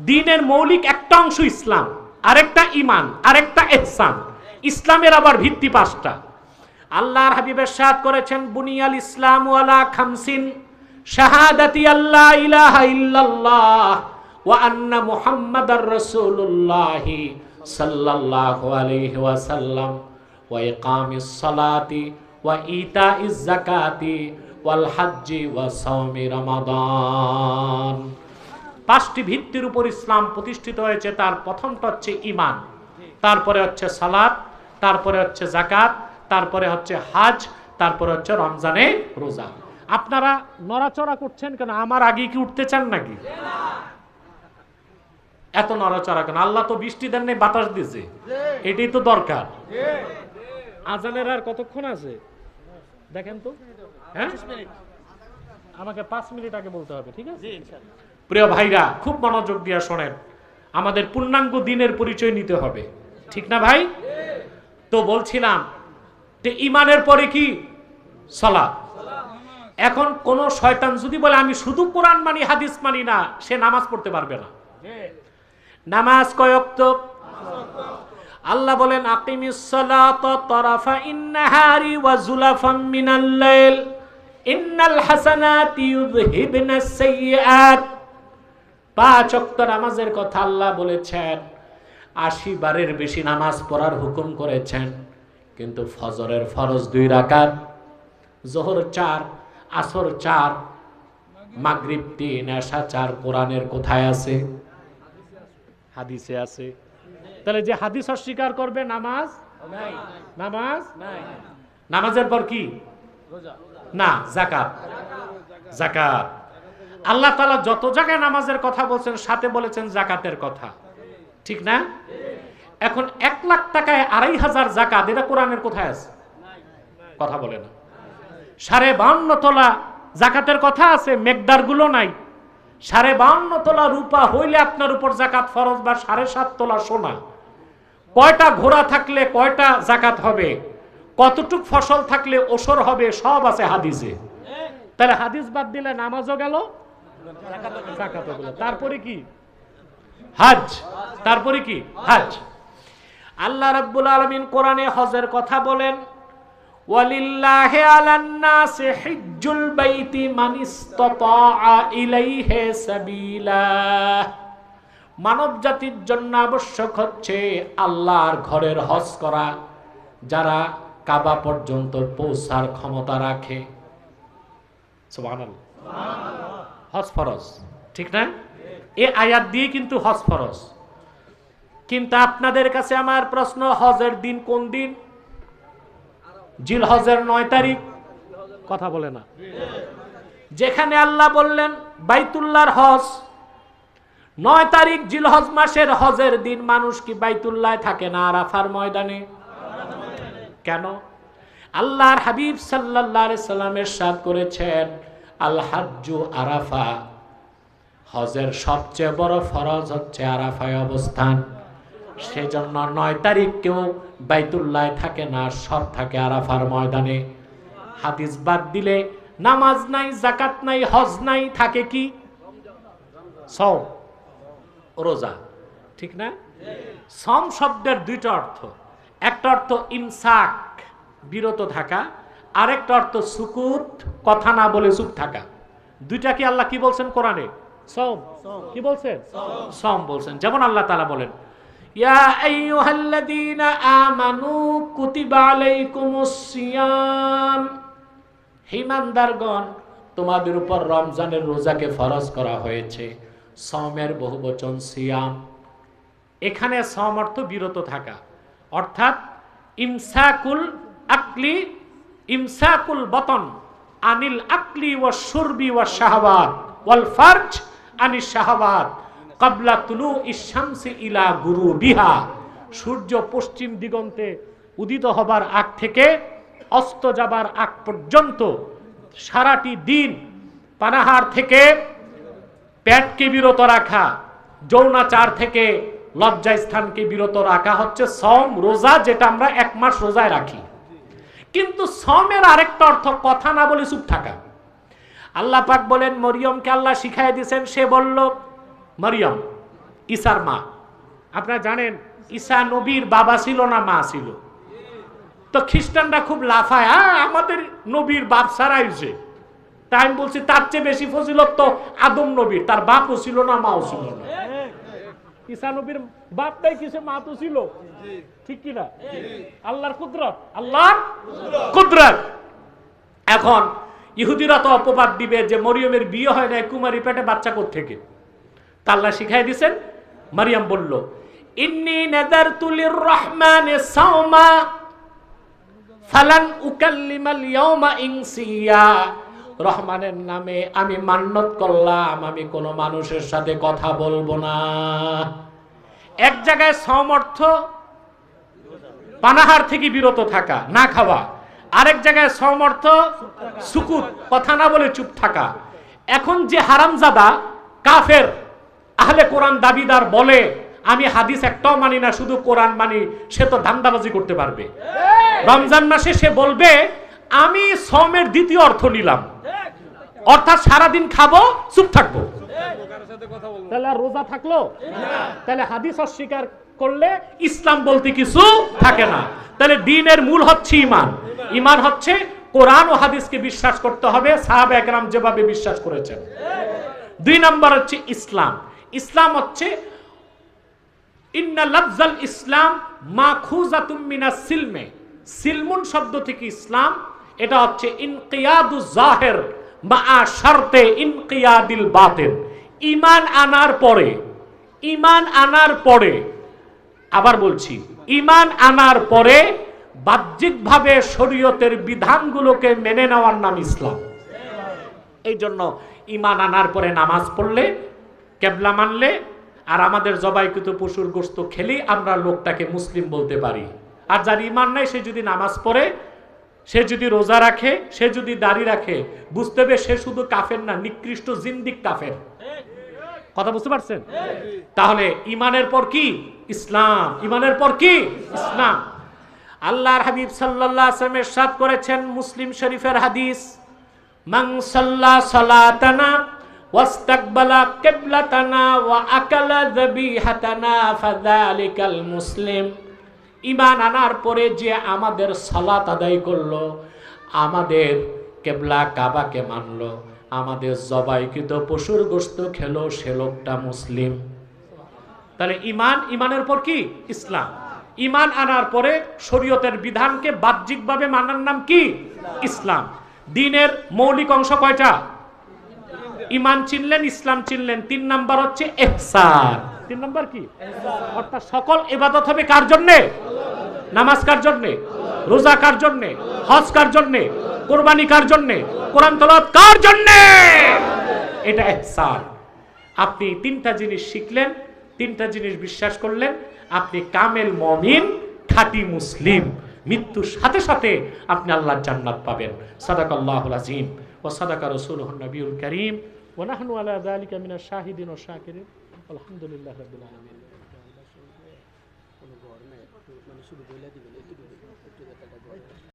A: দ্বীনের মৌলিক একটা অংশ ইসলাম, আরেকটা ঈমান, আরেকটা ইহসান। ইসলামের আবার ভিত্তি 5টা। আল্লাহর হাবিব ইরশাদ করেছেন, বুনিয়াল ইসলামু আলা খামসিন, শাহাদাতি আল্লা ইলাহা ইল্লাল্লাহ ওয়া আন্না মুহাম্মাদার রাসূলুল্লাহ সাল্লাল্লাহু আলাইহি ওয়াসাল্লাম ওয়া ইকামিস সালাতি ওয়া ইতাইজ যাকাতি ওয়াল হজ্জি ওয়া সাওমি রমাদান। 5টি ভিত্তির উপর ইসলাম প্রতিষ্ঠিত হয়েছে। তার প্রথমটা হচ্ছে ঈমান, তারপরে হচ্ছে সালাত, তারপরে হচ্ছে যাকাত, তারপরে হচ্ছে হজ, তারপরে হচ্ছে রমজানে রোজা। আপনারা নড়াচড়া করছেন কেন? আমার আগে কি উঠতে চান নাকি? এত নড়াচড়া কেন? আল্লাহ তো বৃষ্টি দেন নাই, বাতাস দিয়েছে, এটাই তো দরকার। আজানের আর কতক্ষণ আছে দেখেন তো? হ্যাঁ, আমাকে 5 মিনিট আগে বলতে হবে, ঠিক আছে? প্রিয় ভাইরা, খুব মনোযোগ দিয়ে শোনেন। আমাদের পূর্ণাঙ্গ দ্বীনের পরিচয় নিতে হবে, ঠিক না ভাই? তো বলছিলাম যে ঈমানের পরে কি? সালাত। এখন কোন শয়তান যদি বলে আমি শুধু কোরআন মানি, হাদিস মানি না, সে নামাজ পড়তে পারবে না। নামাজ কয় ওয়াক্ত? আল্লাহ বলেন, আকিমিস সালাতা তারাফা ইন্নাহারি ওয়া যুলাফাম মিনাল লাইল ইন্নাল হাসানাতি ইউযহিবনাস সাইয়্যাত। 5 ওয়াক্ত নামাজের কথা আল্লাহ বলেছেন, 80 বারের বেশি নামাজ পড়ার হুকুম করেছেন। কিন্তু ফজরের ফরজ 2 রাকাত, যোহর 4, আসর 4, মাগরিব 3, এশা 4 কোরআনের কোথায় আছে? হাদিসে আছে। তাহলে যে হাদিস অস্বীকার করবে নামাজ নাই, নামাজ নাই। নামাজের পর কি? রোজা না, যাকাত। যাকাত। আল্লাহ তাআলা যত জায়গায় নামাজের কথা বলছেন সাথে বলেছেন যাকাতের কথা, ঠিক না? এখন 1 লাখ টাকায় 2,500 যাকাত, এটা কোরআনের কোথায় আছে? কথা বলে না। 52.5 তোলা যাকাতের কথা আছে, মেকদার গুলো নাই। 52.5 তোলা রূপা হইলে আপনার উপর যাকাত ফরজ, বা 7.5 তোলা সোনা। কয়টা ঘোড়া থাকলে কয়টা যাকাত হবে, কতটুক ফসল থাকলে ওসর হবে, সব আছে হাদিসে। তাহলে হাদিস বাদ দিলে নামাজও গেল, যাকাতও গেল। তারপরে কি? হজ। তারপরে কি? হজ। আল্লাহ রাব্বুল আলামিন কোরআনে হজের কথা বলেন, ওয়ালিল্লাহি আলান নাসি হিজ্জুল বাইতি মান ইসতাতা ইলাইহি সাবিলা। মানব জাতির জন্য আবশ্যক হচ্ছে আল্লাহর ঘরের হজ করা, যারা কাবা পর্যন্ত পৌঁছার ক্ষমতা রাখে। সুবহানাল্লাহ। হজ ফরজ, ঠিক না? এই আয়াত দিয়ে কিন্তু হজ ফরজ। কিন্তু আপনাদের কাছে আমার প্রশ্ন, হজের দিন কোন দিন? জিলহজের 9 তারিখ। কথা বলে না। যেখানে আল্লাহ বললেন বাইতুল্লাহর হজ 9 তারিখ জিলহজ মাসের হজের দিন, মানুষ কি বাইতুল্লাহ থাকে না আরাফার ময়দানে? কেন? আল্লাহর হাবিব সাল্লাল্লাহু আলাইহি সাল্লাম ইরশাদ করেছেন, আল হাজ্জু আরাফা, হজের সবচেয়ে বড় ফরজ হচ্ছে আরাফায় অবস্থান। সেজন্য 9 তারিখ কেউ বাইতুল্লাহ থাকে না, সব থাকে আরাফার ময়দানে। হাদিস বাদ দিলে নামাজ নাই, যাকাত নাই, হজ নাই, থাকে কি? সওম, রোজা, ঠিক না? সওম শব্দের দুইটা অর্থ। একটা অর্থ ইমসাক, বিরত থাকা, আরেকটা অর্থ সুকুত, কথা না বলে চুপ থাকা। দুইটা কি আল্লাহ কি বলছেন কোরআনে? সওম। কি বলছেন? সওম বলছেন। যেমন আল্লাহ তাআলা বলেন, ইয়া আইয়ুহাল্লাযীনা আমানু কুতিবা আলাইকুমুস সিয়াম, হে ঈমানদারগণ, তোমাদের উপর রমজানের রোজাকে ফরজ করা হয়েছে। সওমের বহুবচন সিয়াম। এখানে সওম অর্থ বিরত থাকা, অর্থাৎ ইমসাকুল আকলি, ইমসাকুল বতন আনিল আকলি ওয়া শুরবি ওয়া শাহওয়াত ওয়াল ফারজ আনিশ শাহওয়াত ক্বাবলা তুলুইশ শামসি ইলা গুরুবিহা। সূর্য পশ্চিম দিগন্তে উদিত হবার আগ থেকে অস্ত যাবার আগ পর্যন্ত সারাটি দিন পানাহার থেকে পেটকে বিরত রাখা, যৌনাচার থেকে লজ্জাস্থানকে বিরত রাখা হচ্ছে সওম, রোজা, যেটা আমরা 1 মাস রোজায় রাখি। কিন্তু সওমের আরেকটা অর্থ কথা না বলে চুপ থাকা। আল্লাহ পাক বলেন, মরিয়মকে আল্লাহ শিখাই দিয়েছেন। সে বলল, মরিয়ম ঈসার মা, আপনারা জানেন ঈসা নবীর বাবা ছিল না মা ছিল? তো খ্রিস্টানরা খুব লাফায়, আমাদের নবীর বাপ ছাড়াই হয়েছে। তাই আমি বলছি তার চেয়ে বেশি ফজিলত তো আদম নবীর, তার বাপও ছিল না মাও ছিল না। ঈসা নবীর বাপটাই কিছু, মা তো ছিল, ঠিক কিনা? আল্লাহর কুদরত, আল্লাহর কুদরত। এখন ইহুদিরা তো অপবাদ দিবে যে মরিয়মের বিয়ে হয় না, কুমারী পেটে বাচ্চা কোথা থেকে? তা আল্লাহ শিখাই দিয়েছেন। মারিয়াম বলল, ইন্নী নাযারতু লির-রাহমানি সাওমা ফালান উকাল্লিমাল ইয়াওমা ইনসিয়া। রহমানের নামে আমি মান্নত করলাম, আমি কোনো মানুষের সাথে কথা বলবো না। এক জায়গায় সওম অর্থ পানাহার থেকে বিরত থাকা, না খাওয়া। আরেক জায়গায় সওম অর্থ সুকুত, কথা না বলে চুপ থাকা। এখন যে হারামজাদা কাফের আহলে কোরআন দাবিদার বলে আমি হাদিস একটাও মানি না, শুধু কোরআন মানি, সে তো ধান্দাবাজি করতে পারবে। রমজান মাসে সে বলবে আমি সওমের দ্বিতীয় অর্থ নিলাম, অর্থাৎ সারাদিন খাবো, চুপ থাকবো। তাহলে আর রোজা থাকলো? তাহলে হাদিস অস্বীকার করলে ইসলাম বলতে কিছু থাকে না। তাহলে দ্বীনের মূল হচ্ছে ঈমান। ঈমান হচ্ছে কোরআন ও হাদিসকে বিশ্বাস করতে হবে, সাহাবা একরাম যেভাবে বিশ্বাস করেছেন। 2 নম্বর হচ্ছে ইসলাম। ইসলাম হচ্ছে ইন্না লাফজাল ইসলাম মাখুজাতুম মিনাস সিলমে। সিলমুন শব্দ থেকে ইসলাম, এটা হচ্ছে ইনকিয়াদুজ জাহির মা শারতে ইনকিয়াদিল বাতিন। ঈমান আনার পরে, ঈমান আনার পরে, আবার বলছি, ঈমান আনার পরে বাহ্যিকভাবে শরীয়তের বিধানগুলোকে মেনে নেওয়ার নাম ইসলাম। এই জন্য ঈমান আনার পরে নামাজ পড়লে, কেবলা মানলে, আর আমাদের জবাইকৃত পশুর গোশত খেলেই আমরা লোকটাকে মুসলিম বলতে পারি। আর যার ঈমান নাই, সে যদি নামাজ পড়ে, সে যদি রোজা রাখে, সে যদি দাড়ি রাখে, বুঝতে হবে সে শুধু কাফের না, নিকৃষ্ট জিন্দিক কাফের। কথা বুঝতে পারছেন? তাহলে ঈমানের পর কি? ইসলাম। ঈমানের পর কি? ইসলাম। আল্লাহর হাবিব সাল্লাল্লাহু আলাইহি ওয়াসাল্লাম ইরশাদ করেছেন, মুসলিম শরীফের হাদিস, মান সাল্লা সালাতানা ওয়াস্তাকবালা কিবলাতানা ওয়া আকালা যাবিহাতানা ফাযালিকাল মুসলিম। ঈমান আনার পরে যে আমাদের সালাত আদায় করলো, আমাদের কিবলা কাবাকে মানলো, আমাদের জবাইকৃত পশুর গোশত খেলো, সে লোকটা মুসলিম। তাহলে ঈমান, ঈমানের পর কি? ইসলাম। ঈমান আনার পরে শরীয়তের বিধানকে বাহ্যিকভাবে মানার নাম কি? ইসলাম। দ্বীনের মৌলিক অংশ কয়টা? ঈমান চিনলেন, ইসলাম চিনলেন, 3 নাম্বার হচ্ছে ইহসান। 3 নাম্বার কি? অর্থাৎ সকল ইবাদত হবে কার জন্য? নামাজ কার জন্য? রোজা কার জন্য? হজ কার জন্য? কুরবানি কার জন্য? কোরআন তেলাওয়াত কার জন্য? এটা ইহসান। আপনি 3টা জিনিস শিখলেন, 3টা জিনিস বিশ্বাস করলেন, আপনি কামেল মুমিন, খাঁটি মুসলিম। মৃত্যুর সাথে সাথে আপনি আল্লাহর জান্নাত পাবেন। সাদাকাল্লাহুল আযীম ওয়া সাদাকা রাসূলুহুন নবিয়ুল কারীম ওয়া নাহনু আলা যালিকা মিনাশ শাহিদিন ওয়াশ শাকিরিন। আলহামদুলিল্লাহি রাব্বিল আলামিন।